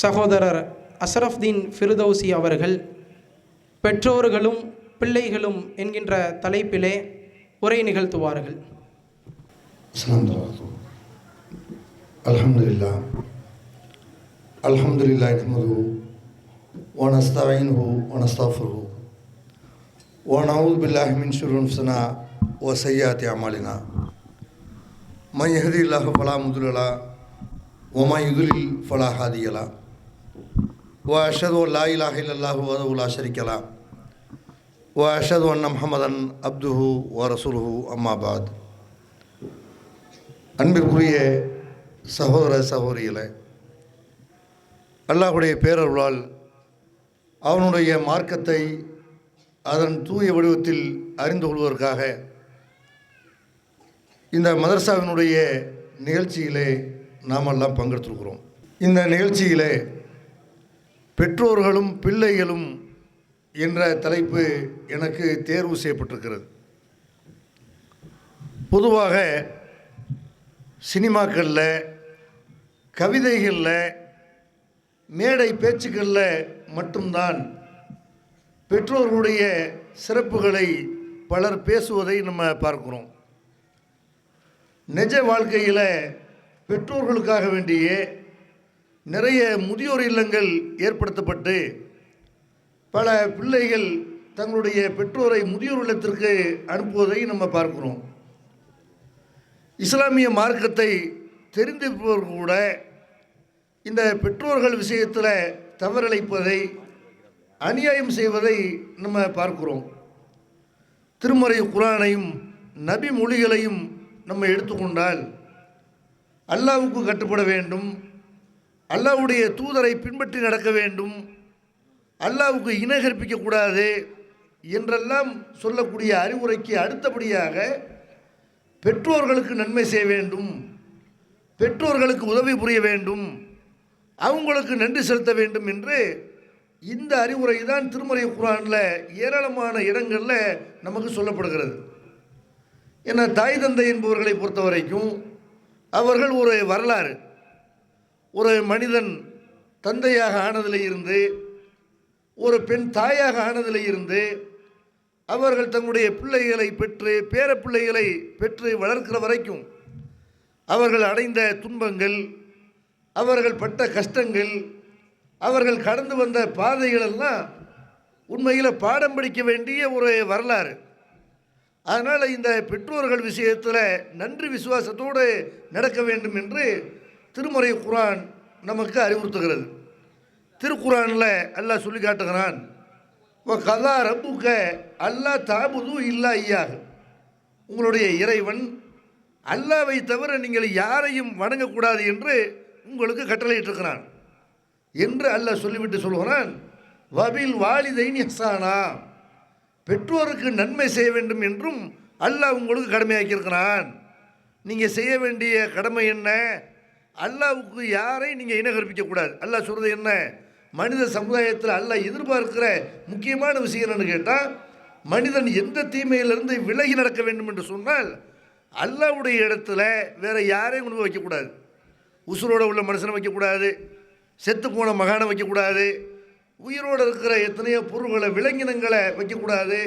சகோதரர் அஸ்ரஃப்தீன் ஃபிர்தௌசி அவர்கள் பெற்றோர்களும் பிள்ளைகளும் என்கின்ற தலைப்பிலே உரை நிகழ்த்துவார்கள். அல்ஹம்துலில்லாஹ் அல்ஹம்துலில்லாஹி நஹ்மதுஹு வ நஸ்தஈனுஹு வ நஸ்தக்ஃபிருஹு வ நஊது பில்லாஹி மின் ஷுரூரி அன்ஃபுஸினா வ ஸய்யிஆத்தி அமாலினா மன் யஹ்திஹில்லாஹு ஃபலா முதில்ல லஹு வ மன் யுத்லில் ஃபலா ஹாதிய லஹு வ அஷ்ஹது அன் லா இலாஹா இல்லல்லாஹு வஹ்தஹு லா ஷரீக லஹு வ அஷ்ஹது அன்ன முஹம்மதன் அப்துஹு வ ரசூலுஹு அம்மா பஅத். அன்பிற்குரிய சகோதர சகோதரிகளே, அல்லாஹ்வுடைய பேரருளால் அவனுடைய மார்க்கத்தை அதன் தூய வடிவத்தில் அறிந்து கொள்வதற்காக இந்த மதரசாவினுடைய நிகழ்ச்சியிலே நாமெல்லாம் பங்கெடுத்திருக்கிறோம். இந்த நிகழ்ச்சியிலே பெற்றோர்களும் பிள்ளைகளும் என்ற தலைப்பு எனக்கு தேர்வு செய்யப்பட்டிருக்கிறது. பொதுவாக சினிமாக்களில், கவிதைகளில், மேடை பேச்சுக்களில் மட்டும்தான் பெற்றோர்களுடைய சிறப்புகளை பலர் பேசுவதை நம்ம பார்க்கிறோம். நிஜ வாழ்க்கையில் பெற்றோர்களுக்காக வேண்டிய நிறைய முதியோர் இல்லங்கள் ஏற்படுத்தப்பட்டு பல பிள்ளைகள் தங்களுடைய பெற்றோரை முதியோர் இல்லத்திற்கு அனுப்புவதை நம்ம பார்க்கிறோம். இஸ்லாமிய மார்க்கத்தை தெரிந்திருப்பவர்கள் கூட இந்த பெற்றோர்கள் விஷயத்தில் தவறளிப்பதை, அநியாயம் செய்வதை நம்ம பார்க்கிறோம். திருமறை குர்ஆனையும் நபி மொழிகளையும் நம்ம எடுத்துக்கொண்டால் அல்லாஹ்வுக்கு கட்டுப்பட வேண்டும், அல்லாஹ்வுடைய தூதரை பின்பற்றி நடக்க வேண்டும், அல்லாஹ்வுக்கு இணை கற்பிக்கக்கூடாது என்றெல்லாம் சொல்லக்கூடிய அறிவுரைக்கு அடுத்தபடியாக பெற்றோர்களுக்கு நன்மை செய்ய வேண்டும், பெற்றோர்களுக்கு உதவி புரிய வேண்டும், அவங்களுக்கு நன்றி செலுத்த வேண்டும் என்று இந்த அறிவுரை தான் திருமறை குர்ஆனில் ஏராளமான இடங்களில் நமக்கு சொல்லப்படுகிறது. ஏன்னா தாய் தந்தை என்பவர்களை பொறுத்த வரைக்கும் அவர்கள் ஒரு வரலாறு. ஒரு மனிதன் தந்தையாக ஆனதில் இருந்து, ஒரு பெண் தாயாக ஆனதில் இருந்து அவர்கள் தங்களுடைய பிள்ளைகளை பெற்று, பேர பிள்ளைகளை பெற்று வளர்க்கிற வரைக்கும் அவர்கள் அடைந்த துன்பங்கள், அவர்கள் பட்ட கஷ்டங்கள், அவர்கள் கடந்து வந்த பாதைகளெல்லாம் உண்மையில் பாடம் படிக்க வேண்டிய ஒரு வரலாறு. அதனால் இந்த பெற்றோர்கள் விஷயத்தில் நன்றி விசுவாசத்தோடு நடக்க வேண்டும் என்று திருமறை குர்ஆன் நமக்கு அறிவுறுத்துகிறது. திருக்குர்ஆனில் அல்லாஹ் சொல்லி காட்டுகிறான், கதா ரப்புக்க அல்லா தாபுது இல்லா ஐயாக, உங்களுடைய இறைவன் அல்லாவை தவிர நீங்கள் யாரையும் வணங்கக்கூடாது என்று உங்களுக்கு கட்டளையிட்டிருக்கிறான் என்று அல்லாஹ் சொல்லிவிட்டு சொல்கிறான், வபில் வாலிதைன் இஹ்சானா, பெற்றோருக்கு நன்மை செய்ய வேண்டும் என்றும் அல்லாஹ் உங்களுக்கு கடமையாக்கியிருக்கிறான். நீங்கள் செய்ய வேண்டிய கடமை என்ன? அல்லாஹ்வுக்கு யாரையும் நீங்கள் இணை கற்பிக்கக்கூடாது. அல்லாஹ் சொல்கிறது என்ன? மனித சமுதாயத்தில் அல்லாஹ் எதிர்பார்க்கிற முக்கியமான விஷயம் என்னன்னு கேட்டால், மனிதன் எந்த தீமையிலிருந்து விலகி நடக்க வேண்டும் என்று சொன்னால் அல்லாஹ்வுடைய இடத்துல வேறு யாரையும் கொண்டு வைக்கக்கூடாது. உசுரோடு உள்ள மனுஷனை வைக்கக்கூடாது, செத்து போன மகானை வைக்கக்கூடாது, உயிரோடு இருக்கிற எத்தனையோ பொருள்களை, விலங்கினங்களை வைக்கக்கூடாது,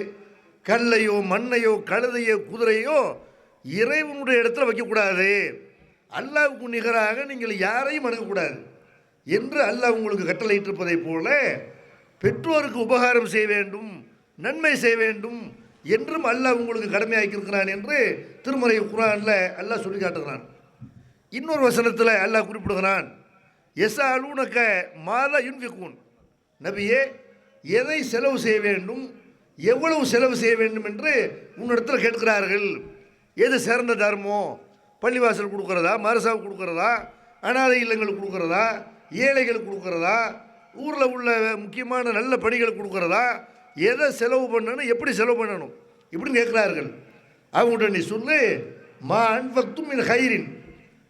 கல்லையோ மண்ணையோ கழுதையோ குதிரையோ இறைவனுடைய இடத்துல வைக்கக்கூடாது. அல்லாஹ்வுக்கு நிகராக நீங்கள் யாரையும் வணங்கக்கூடாது என்று அல்லாஹ் உங்களுக்கு கட்டளையிட்டிருப்பதை போல பெற்றோருக்கு உபகாரம் செய்ய வேண்டும், நன்மை செய்ய வேண்டும் என்றும் அல்லாஹ் உங்களுக்கு கடமையாக்கியிருக்கிறான் என்று திருமறை குர்ஆனில் அல்லாஹ் சொல்லி காட்டுகிறான். இன்னொரு வசனத்தில் அல்லாஹ் குறிப்பிடுகிறான், யஸ்அலூனக மாதா யுன்ஃபிகூன், நபியே எதை செலவு செய்ய வேண்டும், எவ்வளவு செலவு செய்ய வேண்டும் என்று உன்னிடத்தில் கேட்கிறார்கள். எது சிறந்த தர்மம்? பள்ளிவாசல் கொடுக்குறதா, மதரசாவுக்கு கொடுக்குறதா, அனாதை இல்லங்களுக்கு கொடுக்குறதா, ஏழைகளுக்கு கொடுக்குறதா, ஊரில் உள்ள முக்கியமான நல்ல பணிகளுக்கு கொடுக்குறதா, எதை செலவு பண்ணணும், எப்படி செலவு பண்ணணும் இப்படின்னு கேட்குறார்கள். அவங்கள்ட்ட நீ சொல்லு, மா அன்ஃபக்தும் மின் ஹைரின்,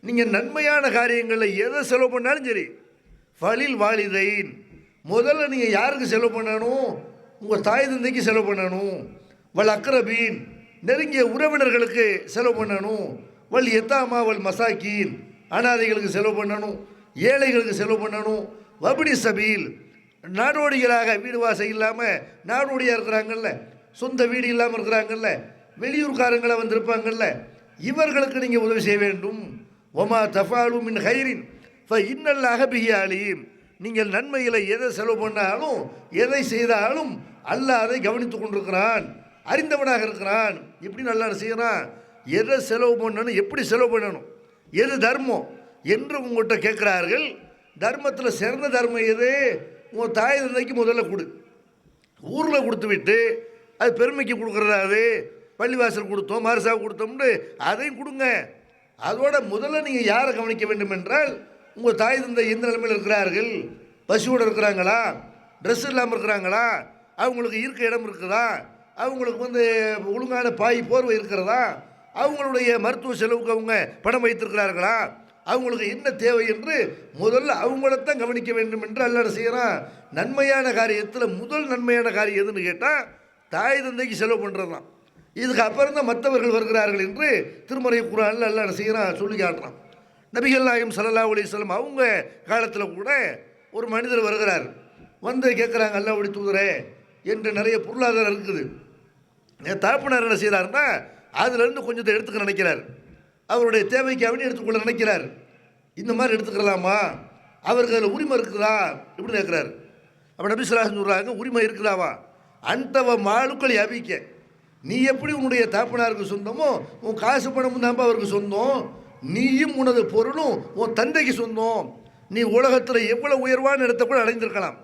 நீங்கள் நன்மையான காரியங்களில் எதை செலவு பண்ணாலும் சரி, ஃபலில் வாலிதைன், முதல்ல நீங்கள் யாருக்கு செலவு பண்ணணும்? உங்கள் தாய் தந்தைக்கு செலவு பண்ணணும். வல் அக்ரபீன், நெருங்கிய உறவினர்களுக்கு செலவு பண்ணணும். வல் எத்தாமா வல் மசாக்கீன், அனாதைகளுக்கு செலவு பண்ணணும், ஏழைகளுக்கு செலவு பண்ணணும், வபினி சபீல், நாடோடிகளாக வீடு வாசல் இல்லாமல் நாடோடியாக இருக்கிறாங்கல்ல, சொந்த வீடு இல்லாமல் இருக்கிறாங்கல்ல, வெளியூர்காரங்களை வந்திருப்பாங்கல்ல, இவர்களுக்கு நீங்கள் உதவி செய்ய வேண்டும். ஒமா தஃபாலு மின் ஹைரின் இன்னல்லாஹ பிஹி அலீம். நீங்கள் நன்மையில் எதை செலவு பண்ணாலும் எதை செய்தாலும் அல்லாஹ் அதை கவனித்து கொண்டிருக்கிறான், அறிந்தவனாக இருக்கிறான். எப்படி நல்லா செய்யறான், எதை செலவு பண்ணணும், எப்படி செலவு பண்ணணும், எது தர்மம் என்று உங்கள்கிட்ட கேட்குறார்கள். தர்மத்தில் சிறந்த தர்மம் எது? உங்கள் தாய் தந்தைக்கு முதல்ல கொடு. ஊரில் கொடுத்து விட்டு அது பெருமைக்கு கொடுக்குறதாவது, பள்ளிவாசல் கொடுத்தோம் மாரசாவை கொடுத்தோம்னு அதையும் கொடுங்க. அதோட முதல்ல நீங்கள் யாரை கவனிக்க வேண்டும் என்றால், உங்கள் தாய் தந்தை எந்த நிலைமையில் இருக்கிறார்கள், பசியோடு இருக்கிறாங்களா, ட்ரெஸ் இல்லாமல் இருக்கிறாங்களா, அவங்களுக்கு இருக்க இடம் இருக்குதா, அவங்களுக்கு ஒழுங்கான பாய் போர்வை இருக்கிறதா, அவங்களுடைய மருத்துவ செலவுக்கு அவங்க பணம் வைத்திருக்கிறார்களா, அவங்களுக்கு என்ன தேவை என்று முதல்ல அவங்களத்தான் கவனிக்க வேண்டும் என்று அல்லாஹ் செய்கிறான். நன்மையான காரியத்தில் முதல் நன்மையான காரியம் எதுன்னு கேட்டால் தாய் தந்தைக்கு செலவு பண்ணுறது தான். இதுக்கு அப்புறம் தான் மற்றவர்கள் வருகிறார்கள் என்று திருமறை குர்ஆனில் அல்லாஹ் செய்கிறான், சொல்லி காட்டுறான். நபிகள் நாயகம் ஸல்லல்லாஹு அலைஹி வஸல்லம் அவங்க காலத்தில் கூட ஒரு மனிதர் வருகிறார், வந்து கேட்குறாங்க, அல்லாஹ்வுடைய தூதரே என்று நிறைய பொருளாதாரம் இருக்குது. தாப்பனார் என்ன செய்கிறாருன்னா அதுலேருந்து கொஞ்சத்தை எடுத்துக்க நினைக்கிறார், அவருடைய தேவைக்கு அவனே எடுத்துக்கொள்ள நினைக்கிறார். இந்த மாதிரி எடுத்துக்கலாமா, அவருக்கு அதில் உரிமை இருக்குதா இப்படின்னு கேட்குறாரு. அப்போ நபி ஸல்லல்லாஹு அலைஹி வஸல்லம் சொல்கிறாங்க, உரிமை இருக்குதாவா, அன்தவ மாலுக்கள் அபிக்க, நீ எப்படி உன்னுடைய தாப்பனாருக்கு சொந்தமோ உன் காசு பணமும் தான்ப்பா அவருக்கு சொந்தம், நீயும் உனது பொருளும் உன் தந்தைக்கு சொந்தம். நீ உலகத்தில் எவ்வளோ உயர்வான இடத்தை கூட அடைந்திருக்கலாம்,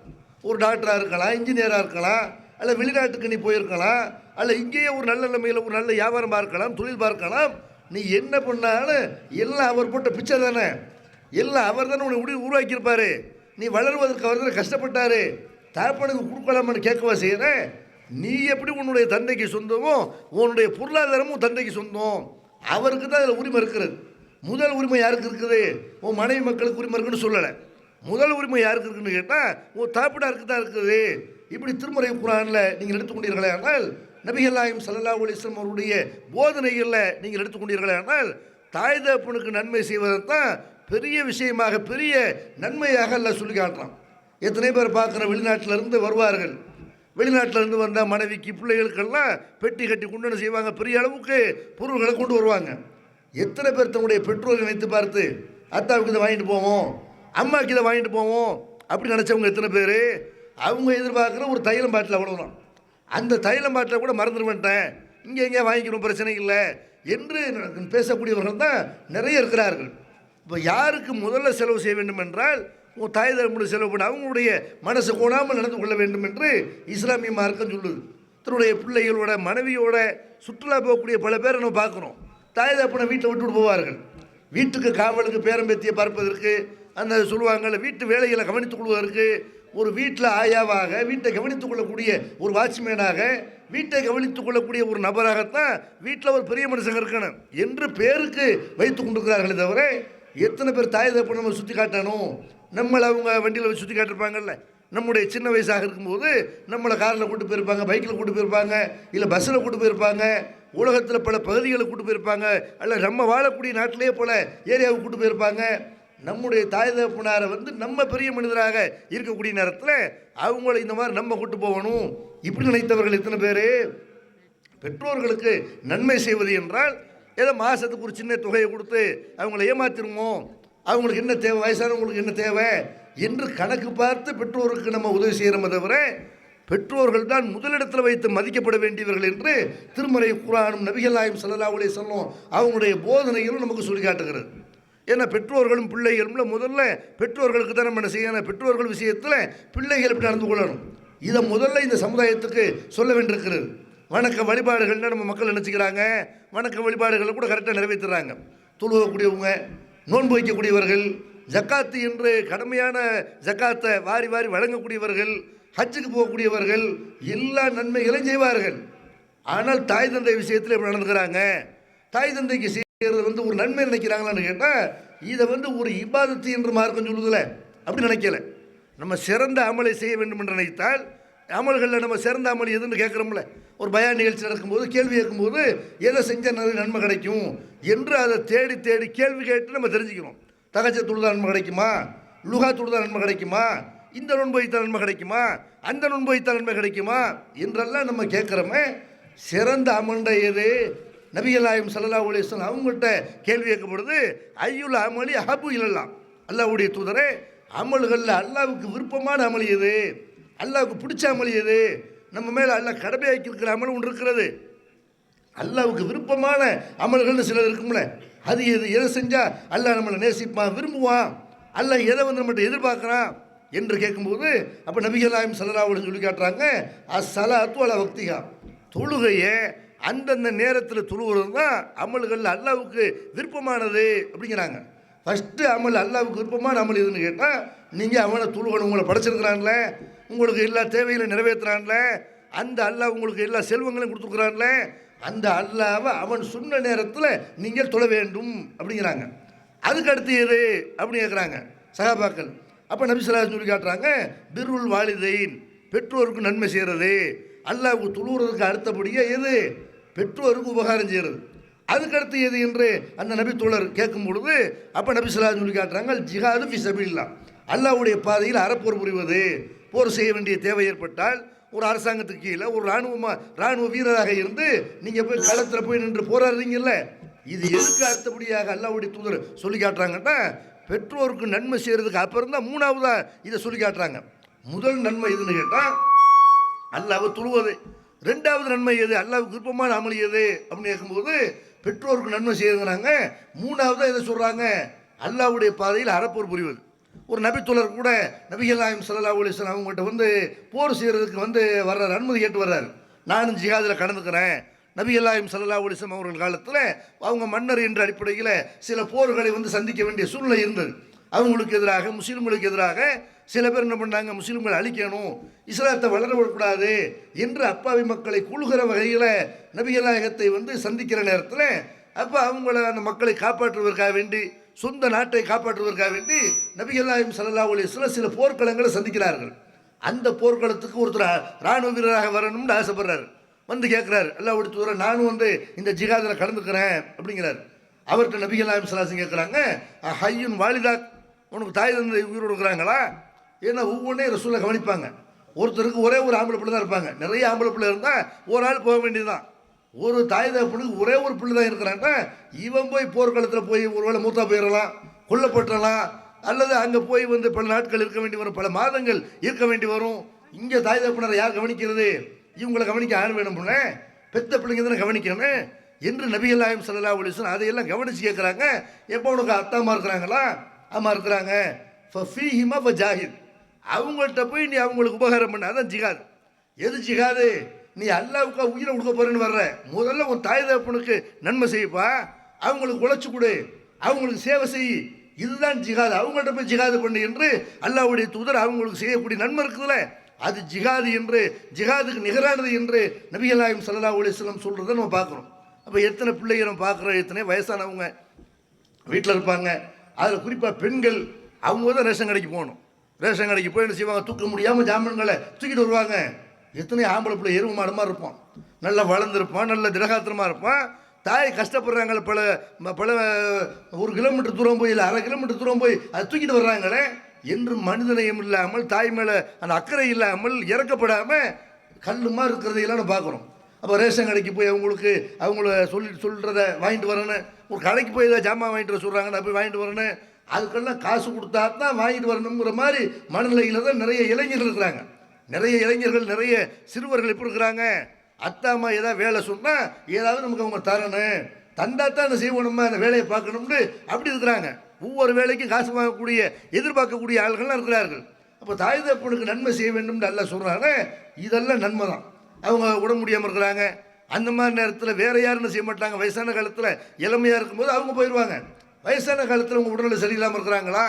ஒரு டாக்டராக இருக்கலாம், இன்ஜினியராக இருக்கலாம், அல்ல வெளிநாட்டுக்கு நீ போயிருக்கலாம், அல்ல இங்கேயே ஒரு நல்ல நிலைமையில் ஒரு நல்ல வியாபாரம் பார்க்கலாம், தொழில் பார்க்கலாம். நீ என்ன பண்ணாலும் எல்லாம் அவர் போட்ட பிச்சை தானே, எல்லாம் அவர் தானே உன்னை உருவாக்கியிருப்பார். நீ வளருவதற்கு அவர் தானே கஷ்டப்பட்டார், தாப்பனுக்கு கொடுக்கலாமான்னு கேட்கவா செய்கிற? நீ எப்படி உன்னுடைய தந்தைக்கு சொந்தமோ உன்னுடைய பொருளாதாரமும் தந்தைக்கு சொந்தம், அவருக்கு தான் அதில் உரிமை இருக்கிறது. முதல் உரிமை யாருக்கு இருக்குது? உன் மனைவி மக்களுக்கு உரிமை இருக்குன்னு சொல்லலை, முதல் உரிமை யாருக்கு இருக்குன்னு கேட்டால் உன் தாப்பனாருக்கு தான் இருக்குது. இப்படி திருமறை குர்ஆனில் நீங்கள் எடுத்துக்கொண்டீர்களே ஆனால், நபிகள் நாயகம் ஸல்லல்லாஹு அலைஹி வஸல்லம் அவருடைய போதனைகளில் நீங்கள் எடுத்துக்கொண்டீர்களே ஆனால், தாய் தகப்பனுக்கு நன்மை செய்வதைத்தான் பெரிய விஷயமாக பெரிய நன்மையாக எல்லாம் சொல்லி காட்டுறான். எத்தனை பேர் பார்க்குற வெளிநாட்டிலேருந்து வருவார்கள், வெளிநாட்டிலேருந்து வந்தால் மனைவிக்கு பிள்ளைகளுக்கெல்லாம் பெட்டி கட்டி கொண்டு செய்வாங்க, பெரிய அளவுக்கு பொருள்களை கொண்டு வருவாங்க. எத்தனை பேர் தன்னுடைய பெற்றோரை நினைத்து பார்த்து அத்தாவுக்கு இதை வாங்கிட்டு போவோம், அம்மாவுக்கு இதை வாங்கிட்டு போவோம் அப்படி நினச்சவங்க எத்தனை பேர்? அவங்க எதிர்பார்க்குற ஒரு தைலம் பாட்டில் அவ்வளோதான், அந்த தைலம் பாட்டில் கூட மறந்துட மாட்டேன், இங்கே எங்கேயா வாங்கிக்கணும் பிரச்சனை இல்லை என்று பேசக்கூடியவர்கள் தான் நிறைய இருக்கிறார்கள். இப்போ யாருக்கு முதல்ல செலவு செய்ய வேண்டும் என்றால் உங்கள் தாய் தகப்பனுடைய செலவு பண்ண அவங்களுடைய மனசு கோணாமல் நடந்து கொள்ள வேண்டும் என்று இஸ்லாமிய மார்க்கம் சொல்லுது. தன்னுடைய பிள்ளைகளோட மனைவியோட சுற்றுலா போகக்கூடிய பல பேரை நம்ம பார்க்குறோம், தாய் தகப்பனை வீட்டை விட்டுவிட்டு போவார்கள். வீட்டுக்கு காவலுக்கு பேரம்பேத்தியை பார்ப்பதற்கு, அந்த சொல்லுவாங்கள்ல வீட்டு வேலைகளை கவனித்துக் கொள்வதற்கு, ஒரு வீட்டில் ஆயாவாக வீட்டை கவனித்துக் கொள்ளக்கூடிய ஒரு வாட்ச்மேனாக வீட்டை கவனித்துக் கொள்ளக்கூடிய ஒரு நபராகத்தான் வீட்டில் ஒரு பெரிய மனுஷங்க இருக்கணும் என்று பேருக்கு வைத்து கொண்டிருக்கிறார்களே தவிர, எத்தனை பேர் தாய் தகப்பனை நம்ம சுற்றி காட்டணும், நம்மளை அவங்க வண்டியில் வச்சு சுற்றி காட்டிருப்பாங்கல்ல, நம்முடைய சின்ன வயசாக இருக்கும்போது நம்மளை காரில் கூட்டு போயிருப்பாங்க, பைக்கில் கூட்டு போயிருப்பாங்க, இல்லை பஸ்ஸில் கூட்டு போயிருப்பாங்க, உலகத்தில் பல பகுதிகளை கூட்டு போயிருப்பாங்க, அல்ல நம்ம வாழக்கூடிய நாட்டிலேயே போல ஏரியாவுக்கு கூட்டு போயிருப்பாங்க. நம்முடைய தாய் தகப்பனாரை நம்ம பெரிய மனிதராக இருக்கக்கூடிய நேரத்தில் அவங்கள இந்த மாதிரி நம்ம கூட்டு போகணும் இப்படி நினைத்தவர்கள் எத்தனை பேர்? பெற்றோர்களுக்கு நன்மை செய்வது என்றால் ஏதோ மாதத்துக்கு ஒரு சின்ன தொகையை கொடுத்து அவங்கள ஏமாத்திருவோம், அவங்களுக்கு என்ன தேவை, வயசானவங்களுக்கு என்ன தேவை என்று கணக்கு பார்த்து பெற்றோருக்கு நம்ம உதவி செய்கிறோமே தவிர, பெற்றோர்கள் தான் முதலிடத்தில் வைத்து மதிக்கப்பட வேண்டியவர்கள் என்று திருமறை குர்ஆனும் நபிகள் நாயகம் ஸல்லல்லாஹு அலைஹி வஸல்லம் அவங்களுடைய போதனைகளும் நமக்கு சொல்லி காட்டுகிறது. ஏன்னா பெற்றோர்களும் பிள்ளைகளும் முதல்ல பெற்றோர்களுக்கு தான் நம்ம என்ன செய்யணும், பெற்றோர்கள் விஷயத்தில் பிள்ளைகள் எப்படி நடந்து கொள்ளணும் இதை முதல்ல இந்த சமுதாயத்துக்கு சொல்ல வேண்டியிருக்கிறது. வணக்க வழிபாடுகள்னால் நம்ம மக்கள் நினச்சிக்கிறாங்க, வணக்க வழிபாடுகளை கூட கரெக்டாக நிறைவேற்றுறாங்க. தொழுகக்கூடியவங்க, நோன்பு வைக்கக்கூடியவர்கள், ஜக்காத்து என்று கடமையான ஜக்காத்தை வாரி வாரி வழங்கக்கூடியவர்கள், ஹஜ்ஜுக்கு போகக்கூடியவர்கள், எல்லா நன்மைகளையும் செய்வார்கள். ஆனால் தாய் தந்தை விஷயத்தில் எப்படி நடந்துக்கிறாங்க, தாய் தந்தைக்கு செய்கிறது ஒரு நன்மை நினைக்கிறாங்களான்னு கேட்டால் இதை ஒரு இபாதத்து என்று மார்க்கம் சொல்லுதில்ல, அப்படி நினைக்கல. நம்ம சிறந்த அமலை செய்ய வேண்டும் என்று நினைத்தால் அமல்களில் நம்ம சிறந்த அமல் எதுன்னு கேட்குறோம்ல, ஒரு பயான் நிகழ்ச்சி நடக்கும்போது கேள்வி கேட்கும்போது எதை செஞ்சால் நிறைய நன்மை கிடைக்கும் என்று அதை தேடி தேடி கேள்வி கேட்டு நம்ம தெரிஞ்சுக்கணும். தகச்ச தொழுதா நன்மை கிடைக்குமா, லுகா தொழுதால் நன்மை கிடைக்குமா, இந்த நோன்பு வைத்தால் நன்மை கிடைக்குமா, அந்த நோன்பு வைத்தால் நன்மை கிடைக்குமா என்றெல்லாம் நம்ம கேட்குறோமே. சிறந்த அமல்ண்டா எது? நபிகள் நாயகம் ஸல்லல்லாஹு அலைஹி வஸல்லம் அவங்கள்ட்ட கேள்வி கேட்கப்படுது, ஐயுல் அமலி அஹபு இலல்லாம், அல்லாஹ்வுடைய தூதரே அமல்களில் அல்லாஹ்வுக்கு விருப்பமான அமல் எது, அல்லாஹ்வுக்கு பிடிச்ச அமல் எது? நம்ம மேலே அல்லாஹ் கடமையாக்கி இருக்கிற அமல் ஒன்று இருக்கிறது, அல்லாஹ்வுக்கு விருப்பமான அமல்கள்னு சிலது இருக்கும்ல, அது எது? எதை செஞ்சால் அல்லாஹ் நம்மளை நேசிப்பான், விரும்புவான், அல்லாஹ் எதை வந்து நம்மகிட்ட எதிர்பார்க்குறான் என்று கேட்கும்போது அப்போ நபிகள் நாயகம் ஸல்லல்லாஹு அலைஹி வஸல்லம் சொல்லி காட்டுறாங்க, அஸ்ஸலாத்து அலா வக்திஹா, தொழுகையை அந்தந்த நேரத்தில் தொழுகிறது தான் அமல்கள் அல்லாஹ்வுக்கு விருப்பமானது அப்படிங்கிறாங்க. ஃபஸ்ட்டு அமல் அல்லாஹ்வுக்கு விருப்பமான அமல் எதுன்னு கேட்டால், நீங்கள் அவனை தொழுகணும், உங்களை படைச்சிருக்கிறான்ல, உங்களுக்கு எல்லா தேவைகளை நிறைவேற்றுறான்ல, அந்த அல்லாஹ் உங்களுக்கு எல்லா செல்வங்களையும் கொடுத்துருக்குறான்ல, அந்த அல்லாஹ்வை அவன் சொன்ன நேரத்தில் நீங்கள் தொழ வேண்டும் அப்படிங்கிறாங்க. அதுக்கு அடுத்து எது அப்படின்னு கேட்குறாங்க சஹாபாக்கள். அப்போ நபி ஸல்லல்லாஹு அலைஹி வஸல்லம் சொல்லி காட்டுறாங்க, பிர்ருல் வாலிதைன், பெற்றோருக்கு நன்மை செய்கிறது. அல்லாஹ்வுக்கு தொழுகிறதுக்கு அடுத்தபடியே எது? பெற்றோருக்கு உபகாரம் செய்கிறது. அதுக்கடுத்து எது என்று அந்த நபி தோழர் கேட்கும் பொழுது அப்போ நபி ஸல்லல்லாஹு அலைஹி வஸல்லம் சொல்லி காட்டுறாங்க, ஜிஹாது ஃபி சபீலில்லாஹ், அல்லாஹ்வுடைய பாதையில் அறப்போர் புரிவது. போர் செய்ய வேண்டிய தேவை ஏற்பட்டால் ஒரு அரசாங்கத்துக்கு கீழே ஒரு இராணுவ வீரராக இருந்து நீங்கள் போய் களத்தில் போய் நின்று போராடுறீங்கல்ல, இது எதுக்கு அடுத்தபடியாக அல்லாஹ்வுடைய தூதர் சொல்லி காட்டுறாங்கன்னா, பெற்றோருக்கு நன்மை செய்கிறதுக்கு அப்புறம் தான் மூணாவதா இதை சொல்லி காட்டுறாங்க. முதல் நன்மை எதுன்னு கேட்டால் அல்லாஹ்வை தொழுவது. ரெண்டாவது நன்மை எது? அல்லாஹ்வுக்கு விருப்பமான அமல் எது அப்படின்னு கேட்கும்போது பெற்றோருக்கு நன்மை செய்யுங்கிறாங்க. மூணாவதாக இதை சொல்கிறாங்க, அல்லாஹ்வுடைய பாதையில் அறப்போர் புரிவது. ஒரு நபித்தோழர் கூட நபிகள் நாயகம் ஸல்லல்லாஹு அலைஹி வஸல்லம் அவங்ககிட்ட வந்து போர் செய்கிறதுக்கு வந்து வர்றாரு, அனுமதி கேட்டு வர்றாரு, நானும் ஜிஹாதில் கலந்துக்கிறேன். நபிகள் நாயகம் ஸல்லல்லாஹு அலைஹி வஸல்லம் அவர்கள் காலத்தில் அவங்க மன்னர் என்ற அடிப்படையில் சில போர்களை வந்து சந்திக்க வேண்டிய சூழ்நிலை இருந்தது. அவங்களுக்கு எதிராக, முஸ்லீம்களுக்கு எதிராக சில பேர் என்ன பண்ணாங்க, முஸ்லீம்களை அழிக்கணும், இஸ்லாத்தை வளர விடக்கூடாது என்று அப்பாவி மக்களை குழுகிற வகையில் நபிகள் நாயகத்தை வந்து சந்திக்கிற நேரத்தில் அப்போ அவங்கள அந்த மக்களை காப்பாற்றுவதற்காக வேண்டி, சொந்த நாட்டை காப்பாற்றுவதற்காக வேண்டி நபிகள் நாயகம் ஸல்லல்லாஹு அலைஹி வஸல்லம் சில போர்க்களங்களை சந்திக்கிறார்கள். அந்த போர்க்களத்துக்கு ஒருத்தர் இராணுவ வீரராக வரணும்னு ஆசைப்படுறாரு. வந்து கேட்குறாரு, அல்லாஹ்வுடைய தூதரே நானும் வந்து இந்த ஜிஹாதில் கலந்துக்கிறேன் அப்படிங்கிறார். அவர்கிட்ட நபிகள் நாயகம் ஸல்லல்லாஹு அலைஹி வஸல்லம் கேட்குறாங்க, ஹய்யுன் வாலிதாக், உனக்கு தாய் தந்தை உயிரோடு இருக்கிறாங்களா? ஏன்னா ஒவ்வொன்றையும் ரசூலை கவனிப்பாங்க. ஒருத்தருக்கு ஒரே ஒரு ஆம்பளை பிள்ளை தான் இருப்பாங்க, நிறைய ஆம்பளை பிள்ளை இருந்தால் ஒரு ஆள் போக வேண்டியதுதான். ஒரு தாய் தகப்பனுக்கு ஒரே ஒரு பிள்ளை தான் இருக்கிறான்னா இவன் போய் போர்க்களத்தில் போய் ஒருவேளை மூத்தா போயிடலாம், கொல்லப்பட்டலாம், அல்லது அங்கே போய் வந்து பல நாட்கள் இருக்க வேண்டி வரும், பல மாதங்கள் இருக்க வேண்டி வரும். இங்கே தாய் தகப்பனரை யார் கவனிக்கிறது? இவங்களை கவனிக்க ஆள் வேணும்னு, பெத்த பிள்ளைங்க தானே கவனிக்கணும் என்று நபிகள் நாயகம் ஸல்லல்லாஹு அலைஹி வஸல்லம் அதையெல்லாம் கவனித்து கேட்குறாங்க. எப்போ உனக்கு அத்தாமா இருக்கிறாங்களா? ஆமாம் இருக்கிறாங்க. ஃபீஹிமா ஃபஜாஹித், அவங்கள்ட்ட போய் நீ அவங்களுக்கு உபகாரம் பண்ண, அதான் ஜிஹாத். எது ஜிஹாது? நீ அல்லாஹ்வுக்கு உயிரை கொடுக்க போறேன்னு வர்ற, முதல்ல உன் தாய் தகப்பனுக்கு நன்மை செய்யப்பா, அவங்களுக்கு உழைச்சி கொடு, அவங்களுக்கு சேவை செய், இதுதான் ஜிஹாது. அவங்கள்ட்ட போய் ஜிஹாது பண்ணு என்று அல்லாஹ்வுடைய தூதர் அவங்களுக்கு செய்யக்கூடிய நன்மை இருக்குதுல்ல, அது ஜிஹாது என்று, ஜிஹாதுக்கு நிகரானது என்று நபிகள் நாயகம் ஸல்லல்லாஹு அலைஹி வஸல்லம் சொல்கிறத நம்ம பார்க்குறோம். அப்போ எத்தனை பிள்ளைங்க நம்ம பார்க்குறோம், எத்தனை வயசானவங்க வீட்டில் இருப்பாங்க, அதில் குறிப்பாக பெண்கள், அவங்க தான் ரேஷன் கடைக்கு போகணும். ரேஷன் கடைக்கு போய் என்ன செய்வாங்க, தூக்க முடியாமல் ஜாமான்களை தூக்கிட்டு வருவாங்க. எத்தனை ஆம்பளை பிள்ளை எருவு மாடு மாதிரி இருப்பான், நல்லா வளர்ந்துருப்பான், நல்ல திடகாத்திரமாக இருப்பான். தாய் கஷ்டப்படுறாங்களே, பல 1 கிலோமீட்டர் தூரம் போய் இல்லை 1/2 கிலோமீட்டர் தூரம் போய் அதை தூக்கிட்டு வர்றாங்களே என்று மனிதநேயம் இல்லாமல், தாய் மேலே அந்த அக்கறை இல்லாமல், இறக்கப்படாமல் கல்லுமா இருக்கிறதையெல்லாம் நம்ம பார்க்குறோம். அப்போ ரேஷன் கடைக்கு போய் அவங்கள சொல்கிறத வாங்கிட்டு வரணும், ஒரு கடைக்கு போய் ஏதாவது ஜாமான் வாங்கிட்டு வர சொல்கிறாங்க, நான் போய் வாங்கிட்டு வரணும், அதுக்கெல்லாம் காசு கொடுத்தா தான் வாங்கிட்டு வரணுங்கிற மாதிரி மனநிலையில் தான் நிறைய இளைஞர்கள் இருக்கிறாங்க. நிறைய இளைஞர்கள், நிறைய சிறுவர்கள் எப்படி இருக்கிறாங்க, அத்தாம்மா ஏதாவது வேலை சொன்னால் ஏதாவது நமக்கு அவங்க தரணும், தந்தா தான் அந்த செய்வோம், நம்ம அந்த வேலையை பார்க்கணும்னு அப்படி இருக்கிறாங்க. ஒவ்வொரு வேலைக்கும் காசு வாங்கக்கூடிய, எதிர்பார்க்கக்கூடிய ஆள்கள்லாம் இருக்கிறார்கள். அப்போ தாய் தகப்பனுக்கு நன்மை செய்ய வேண்டும்னு நல்லா சொல்கிறாங்க. இதெல்லாம் நன்மை தான். அவங்க உடம்பு முடியாமல் இருக்கிறாங்க, அந்த மாதிரி நேரத்தில் வேறு யாரும் என்ன செய்ய மாட்டாங்க, வயசான காலத்தில் இளமையாக இருக்கும்போது அவங்க போயிடுவாங்க. வயசான காலத்தில் அவங்க உடல்நிலை சரியில்லாமல் இருக்கிறாங்களா,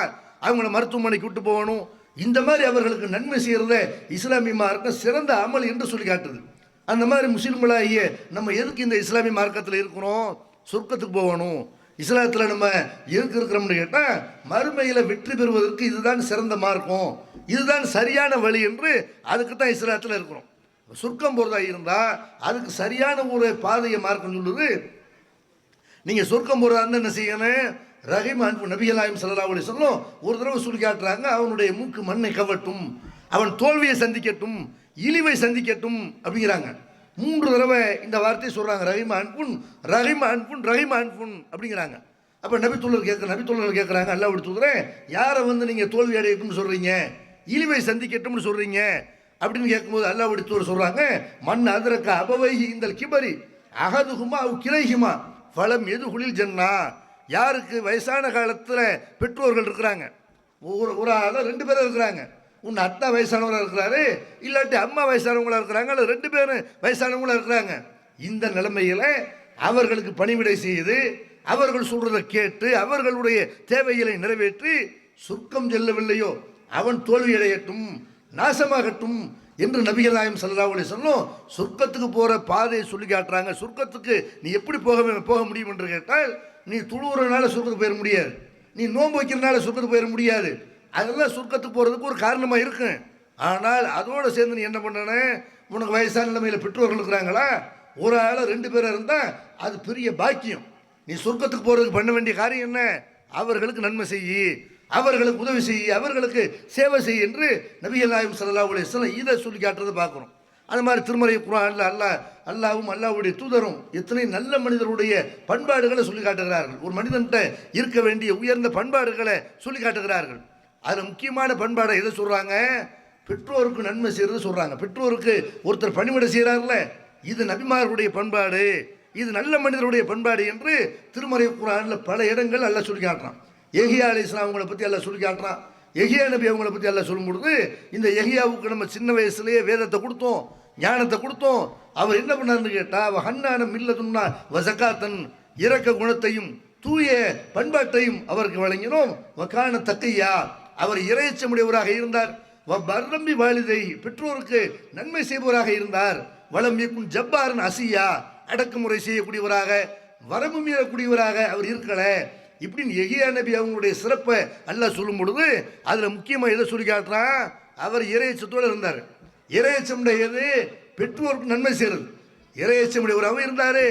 அவங்கள மருத்துவமனைக்கு விட்டு போகணும். இந்த மாதிரி அவர்களுக்கு நன்மை செய்கிறத இஸ்லாமிய மார்க்கம் சிறந்த அமல் என்று சொல்லி காட்டுது. அந்த மாதிரி முஸ்லீம்களாகிய நம்ம எதுக்கு இந்த இஸ்லாமிய மார்க்கத்தில் இருக்கிறோம்? சொர்க்கத்துக்கு போகணும். இஸ்லாத்தில் நம்ம எதுக்கு இருக்கிறோம்னு கேட்டால் மறுமையில் வெற்றி பெறுவதற்கு இதுதான் சிறந்த மார்க்கம், இதுதான் சரியான வழி என்று அதுக்கு தான் இஸ்லாத்தில் இருக்கிறோம். சொர்க்கம் போகிறதா இருந்தால் அதுக்கு சரியான ஒரு பாதையை மார்க்கம் சொல்லுது. நீங்கள் சொர்க்கம் போகிறதா இருந்தால் என்ன செய்யணும்? ரஹீம் அன்பு நபிகளாயும் ஸல்லல்லாஹு அலைஹி வஸல்லம் ஒரு தடவை சொல்லி காட்டுறாங்க, அவனுடைய மூக்கு மண்ணை கவட்டும், அவன் தோல்வியை சந்திக்கட்டும், இழிவை சந்திக்கட்டும் அப்படிங்கிறாங்க. 3 தடவை இந்த வார்த்தையை சொல்றாங்க, ரஹீம் அன்புன் ரஹீம் அன்புன் ரஹீம் அன்புன் அப்படிங்கிறாங்க. அப்போ நபித்தோழர்கள் கேட்குறாங்க, அல்லாஹ் தூதரே, யாரை வந்து நீங்கள் தோல்வி அடையட்டும்னு சொல்கிறீங்க, இழிவை சந்திக்கட்டும்னு சொல்கிறீங்க அப்படின்னு கேட்கும்போது அல்லாஹ் தூதர் சொல்கிறாங்க, மண் அதிரக்க அபவைஹி இந்தல் கிபரி அகதுகுமா அவ் கிளைஹிமா ஃபலம் எதுகுலில் ஜன்னா. யாருக்கு வயசான காலத்தில் பெற்றோர்கள் இருக்கிறாங்க, ஒரு ஆள் 2 பேரும் இருக்கிறாங்க, உன் அத்தா வயசானவராக இருக்கிறாரு, இல்லாட்டி அம்மா வயசானவங்களா இருக்கிறாங்க, அல்லது 2 பேரும் வயசானவங்களா இருக்கிறாங்க. இந்த நிலைமையில் அவர்களுக்கு பணிவிடை செய்து அவர்கள் சொல்றதை கேட்டு அவர்களுடைய தேவைகளை நிறைவேற்றி சொர்க்கம் செல்லவில்லையோ அவன் தோல்வியடையட்டும், நாசமாகட்டும் என்று நபிகள் நாயகம் ஸல்லல்லாஹு அலைஹி வஸல்லம் சொர்க்கத்துக்கு போகிற பாதையை சொல்லி காட்டுறாங்க. சொர்க்கத்துக்கு நீ எப்படி போக முடியும் என்று கேட்டால், நீ தொழுவுறதுனால சொர்க்கத்துக்கு போயிட முடியாது, நீ நோன்பு வைக்கிறதுனால சொர்க்கத்துக்கு போயிட முடியாது. அதெல்லாம் சொர்க்கத்துக்கு போகிறதுக்கு ஒரு காரணமாக இருக்கும். ஆனால் அதோடு சேர்ந்து நீ என்ன பண்ணன, உனக்கு வயசான நிலைமையில் பெற்றோர்கள் இருக்கிறாங்களா, ஒரு ஆள் 2 பேர் இருந்தால் அது பெரிய பாக்கியம். நீ சொர்க்கத்துக்கு போகிறதுக்கு பண்ண வேண்டிய காரியம் என்ன, அவர்களுக்கு நன்மை செய்யி, அவர்களுக்கு உதவி செய்யி, அவர்களுக்கு சேவை செய் என்று நபிகள் நாயகம் ஸல்லல்லாஹு அலைஹி வஸல்லம் இதை சொல்லி காட்டுறதை பார்க்குறோம். அது மாதிரி திருமறை குர்ஆனில் அல்லாஹ்வும் அல்லாஹ்வுடைய தூதரும் எத்தனை நல்ல மனிதருடைய பண்பாடுகளை சொல்லி காட்டுகிறார்கள். ஒரு மனிதன்கிட்ட இருக்க வேண்டிய உயர்ந்த பண்பாடுகளை சொல்லி காட்டுகிறார்கள். அதில் முக்கியமான பண்பாடை எதை சொல்கிறாங்க, பெற்றோருக்கு நன்மை செய்கிறது சொல்கிறாங்க. பெற்றோருக்கு ஒருத்தர் பணிவிடை செய்கிறார்ல, இது நபிமார்களுடைய பண்பாடு, இது நல்ல மனிதருடைய பண்பாடு என்று திருமறை குர்ஆனில் பல இடங்கள் அல்லாஹ் சொல்லி காட்டுறான். யஹ்யா அலைஹிஸ்ஸலாம் அவங்கள பற்றி அல்லாஹ் சொல்லி காட்டுறான். யஹ்யா நபி அவங்கள பற்றி அல்லாஹ் சொல்லும் பொழுது, இந்த யஹ்யாவுக்கு நம்ம சின்ன வயசுலேயே வேதத்தை கொடுத்தோம், ஞானத்தை கொடுத்தோம். அவர் என்ன பண்ணார்னு கேட்டால், அவ ஹன்னான மில்லதுன்னா வசகாத்தன், இரக்க குணத்தையும் தூய பண்பாட்டையும் அவருக்கு வழங்கினோம். வக்கான தக்கையா, அவர் இறையச்சமுடையவராக இருந்தார். பர்ரம்பி வாலிதை, பெற்றோருக்கு நன்மை செய்பவராக இருந்தார். வலம் யக்குன் ஜப்பாரன் அசியா, அடக்குமுறை செய்யக்கூடியவராக, வரம்பு மீறக்கூடியவராக அவர் இருக்கல. இப்படின்னு யஹ்யா நபி அவங்களுடைய சிறப்பை அல்லாஹ் சொல்லும் பொழுது அதில் முக்கியமாக எதை சொல்லி காட்டுறான், அவர் இறையச்சத்தோடு இருந்தார். இறையச்சமுடையது பெற்றோருக்கு நன்மை செய்கிறது, இறையச்சமுடையவராகவும் இருந்தார்,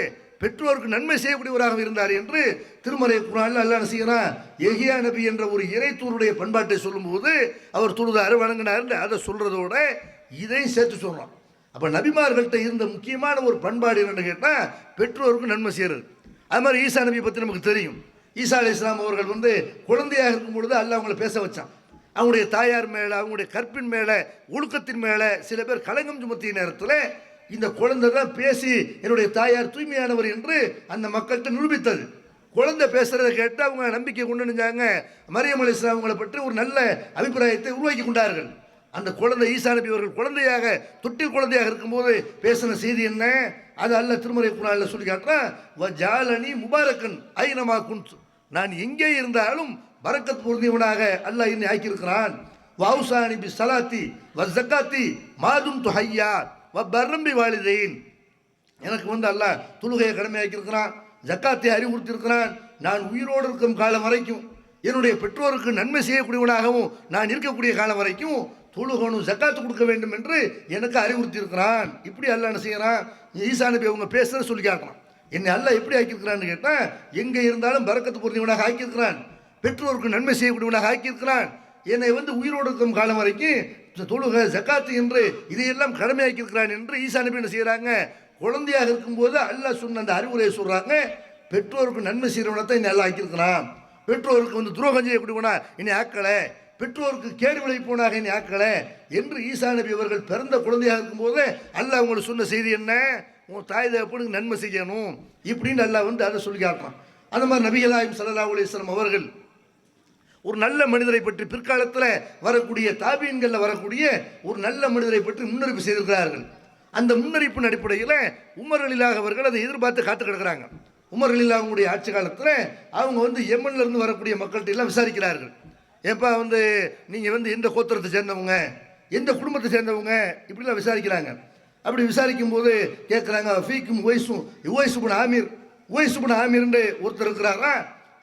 பெற்றோருக்கு நன்மை செய்யக்கூடியவராக இருந்தார் என்று திருமறை குர்ஆனில் அல்லாஹ் செய்கிறான். யஹ்யா நபி என்ற ஒரு இறைத்தூருடைய பண்பாட்டை சொல்லும்போது அவர் தொழுதாரு, வணங்கினார், அதை சொல்றதோட இதையும் சேர்த்து சொல்றான். அப்போ நபிமார்கள்ட்ட இருந்த முக்கியமான ஒரு பண்பாடு என்னன்னு கேட்டால், பெற்றோருக்கு நன்மை செய்கிறது. அது மாதிரி ஈசா நபியை பற்றி நமக்கு தெரியும். ஈசா அலைஹிஸ்ஸலாம் அவர்கள் வந்து குழந்தையாக இருக்கும் பொழுது அல்லாஹ் அவங்கள பேச வச்சான். அவங்களுடைய தாயார் மேலே, அவங்களுடைய கற்பின் மேலே, ஒழுக்கத்தின் மேலே சில பேர் களங்கம் சுமத்திய நேரத்தில் இந்த குழந்தை தான் பேசி என்னுடைய தாயார் தூய்மையானவர் என்று அந்த மக்கள்கிட்ட நிரூபித்தது. குழந்தை பேசுகிறத கேட்டு அவங்க நம்பிக்கை கொண்டு நினைஞ்சாங்க. மரியம் அலைஹிஸ்ஸலாம் அவங்களை பற்றி ஒரு நல்ல அபிப்பிராயத்தை உருவாக்கி கொண்டார்கள். அந்த குழந்தை ஈசா நபி அவர்கள் குழந்தையாக, தொட்டில் குழந்தையாக இருக்கும்போது பேசின செய்தி என்ன, அது அல்லாஹ் திருமறை குர்ஆனில் சொல்லி காட்டுறான். வஜாலனி முபாரக்கன் ஐனமா குன்து, நான் எங்கே இருந்தாலும் பரக்கத் பொருந்தியவனாக அல்லாஹ் என்னை ஆக்கியிருக்கிறான். வௌசானி பி ஸலாத்தி வ ஸகாத்தி மாதும் துஹய்யா வ பர்ரம்பி வாலிதைன், எனக்கு வந்து அல்லாஹ் தொழுகையை கடமையாக்கியிருக்கிறான், ஜக்காத்தை அறிவுறுத்தியிருக்கிறான். நான் உயிரோடு இருக்கும் காலம் வரைக்கும், என்னுடைய பெற்றோருக்கு நன்மை செய்யக்கூடியவனாகவும் நான் இருக்கக்கூடிய காலம் வரைக்கும் தொழுகணும், ஜக்காத்து கொடுக்க வேண்டும் என்று எனக்கு அறிவுறுத்தி இருக்கிறான். இப்படி அல்லாஹ் என்ன செய்யறான், ஈசா நபி அவங்க பேசுகிறத சொல்லி காட்டுறான். என்னை அல்லாஹ் எப்படி ஆக்கியிருக்கிறான்னு கேட்டால், எங்கே இருந்தாலும் பரக்கத்து பொருந்தியவனாக ஆக்கியிருக்கிறான், பெற்றோருக்கு நன்மை செய்யக்கூடியவனாக ஆக்கியிருக்கிறான். என்னை வந்து உயிரோடு இருக்கும் காலம் வரைக்கும் தொழுக ஜக்காத்து என்று இதையெல்லாம் கடமையாக்கியிருக்கிறான் என்று ஈசா நபி என்ன செய்கிறாங்க, குழந்தையாக இருக்கும்போது அல்லாஹ் சொன்ன அந்த அறிவுரையை சொல்கிறாங்க. பெற்றோருக்கு நன்மை செய்கிறவனை தான் என்னை அல்லாஹ் ஆக்கியிருக்கிறான், பெற்றோருக்கு வந்து துரோகம் செய்யக்கூடியவனா என்னை ஆக்கலை, பெற்றோருக்கு கேடு விளைவிப்பவனாக என்னை ஆக்கலை என்று ஈசா நபி அவர்கள் பிறந்த குழந்தையாக இருக்கும்போது அல்லாஹ் அவங்களுக்கு சொன்ன செய்தி என்ன, உன் தாய் தகப்பனுக்கு நன்மை செய்யணும் இப்படின்னு அல்லாஹ் வந்து அதை சொல்லி காட்டுறான். அந்த மாதிரி நபிகள் நாயகம் ஸல்லல்லாஹு அலைஹி வஸல்லம் அவர்கள் ஒரு நல்ல மனிதரை பற்றி பிற்காலத்தில் வரக்கூடிய தாபீன்களில் வரக்கூடிய ஒரு நல்ல மனிதரை பற்றி முன்னறிப்பு செய்திருக்கிறார்கள். அந்த முன்னறிப்பின் அடிப்படையில் உமர் ரலியல்லாஹு அவர்கள் அதை எதிர்பார்த்து காத்து கிடக்கிறாங்க. உமர் ரலியல்லாஹு அவங்களுடைய ஆட்சி காலத்தில் அவங்க வந்து யமன்லேருந்து வரக்கூடிய மக்கள்கிட்ட எல்லாம் விசாரிக்கிறார்கள். ஏப்பா வந்து நீங்கள் வந்து எந்த கோத்திரத்தை சேர்ந்தவங்க, எந்த குடும்பத்தை சேர்ந்தவங்க இப்படிலாம் விசாரிக்கிறாங்க. அப்படி விசாரிக்கும் போது கேட்குறாங்க, ஃபீக்கும் உவைசுபுன் ஆமீர்னு ஒருத்தர் இருக்கிறாரா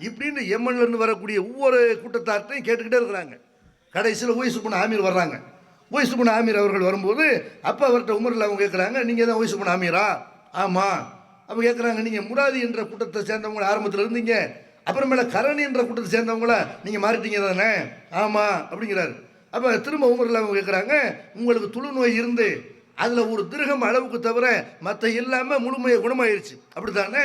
இப்படின்னு யமன்லேருந்து வரக்கூடிய ஒவ்வொரு கூட்டத்தார்ட்டையும் கேட்டுக்கிட்டே இருக்கிறாங்க. கடைசியில் உவைசுபுன் ஆமீர் வர்றாங்க. உவைசுபுன் ஆமீர் அவர்கள் வரும்போது அப்போ அவர்கிட்ட உமரில் அவங்க கேட்குறாங்க, நீங்கள் தான் உவைசுபுன் ஆமீரா? ஆமாம். அப்போ கேட்குறாங்க, நீங்கள் முராதி என்ற கூட்டத்தை சேர்ந்தவங்க ஆரம்பத்தில் இருந்தீங்க, அப்புறமேல கரணி என்ற கூட்டத்தை சேர்ந்தவங்கள நீங்கள் மாறிட்டீங்க தானே? ஆமாம் அப்படிங்கிறாரு. அப்போ திரும்ப உமரில் அவங்க கேட்குறாங்க, உங்களுக்கு தொழுநோய் இருந்து அதில் ஒரு திருகம் அளவுக்கு தவிர மற்ற எல்லாமே முழுமையாக குணமாயிருச்சு அப்படி தானே?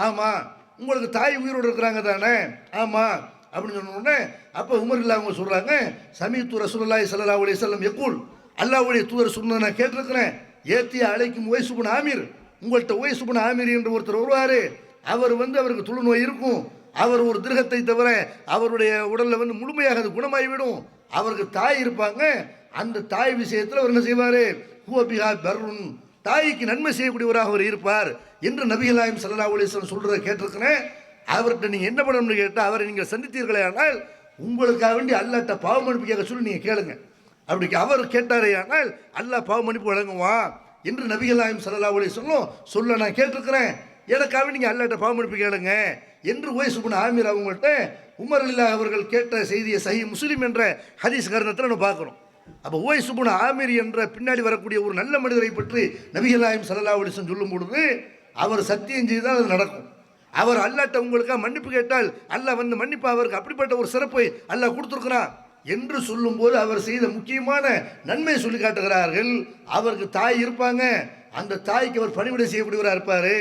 ஆமாம். உங்களுக்கு தாய் உயிரோடு இருக்கிறாங்க தானே? ஆமாம் அப்படின்னு சொன்ன உடனே அப்போ உமரில் அவங்க சொல்கிறாங்க, சமீத்து ரசூலுல்லாஹி ஸல்லல்லாஹு அலைஹி வஸல்லம் யக்கூல், அல்லாஹ்வுடைய தூதர் சொன்னதை நான் கேட்டிருக்கிறேன். ஏத்திய அழைக்கும் உவைஸ் இப்னு ஆமிர், உங்கள்கிட்ட உவைஸ் இப்னு ஆமிர் என்று ஒருத்தர் வருவார். அவர் அவருக்கு தொழுநோய் இருக்கும். அவர் ஒரு திருகத்தை தவிர அவருடைய உடலில் முழுமையாக அது குணமாகிவிடும். அவருக்கு தாய் இருப்பாங்க. அந்த தாய் விஷயத்தில் அவர் என்ன செய்வார்? ஹுவபிஹா பர்ருன், தாய்க்கு நன்மை செய்யக்கூடியவராக அவர் இருப்பார் என்று நபிகள் நாயகம் ஸல்லல்லாஹு அலைஹி வஸல்லம் சொல்கிறத கேட்டிருக்கிறேன். அவர்கிட்ட நீங்கள் என்ன பண்ணணும்னு கேட்டால், அவரை நீங்கள் சந்தித்தீர்களே ஆனால் உங்களுக்காக வேண்டி அல்லாஹ்ட்ட பாவ மன்னிப்பு கேட்க சொல்லி நீங்கள் கேளுங்க. அப்படி அவர் கேட்டாரே ஆனால் அல்லாஹ் பாவ மன்னிப்பு வழங்குவான் என்று நபிகள் நாயகம் ஸல்லல்லாஹு அலைஹி வஸல்லம் சொல்ல நான் கேட்டிருக்கிறேன். எனக்காக நீங்கள் அல்லாஹ்ட்ட பாவ மன்னிப்பு கேளுங்க என்று உவைஸ் இப்னு ஆமிர் அவங்கள்ட்ட உமர் ரலியல்லாஹு அவர்கள் கேட்ட செய்தியை சஹீஹ் முஸ்லிம் என்ற ஹதீஸ் கருணத்தில் நம்ம பார்க்குறோம். அப்போ உவைஸ் இப்னு ஆமிர் என்ற பின்னாடி வரக்கூடிய ஒரு நல்ல மனிதரை பற்றி நபிகள் நாயகம் ஸல்லல்லாஹு அலைஹி வஸல்லம் சொல்லும் பொழுது, அவர் சத்தியம் செய்தால் அது நடக்கும். அவர் அல்லாஹ்ட்ட உங்களுக்காக மன்னிப்பு கேட்டால் அல்லாஹ் மன்னிப்பா, அவருக்கு அப்படிப்பட்ட ஒரு சிறப்பை அல்லாஹ் கொடுத்துருக்கிறான் என்று சொல்லும்போது அவர் செய்த முக்கியமான நன்மையை சொல்லி காட்டுகிறார்கள். அவருக்கு தாய் இருப்பாங்க. அந்த தாய்க்கு அவர் பணிவிடை செய்யக்கூடியவராக இருப்பார்,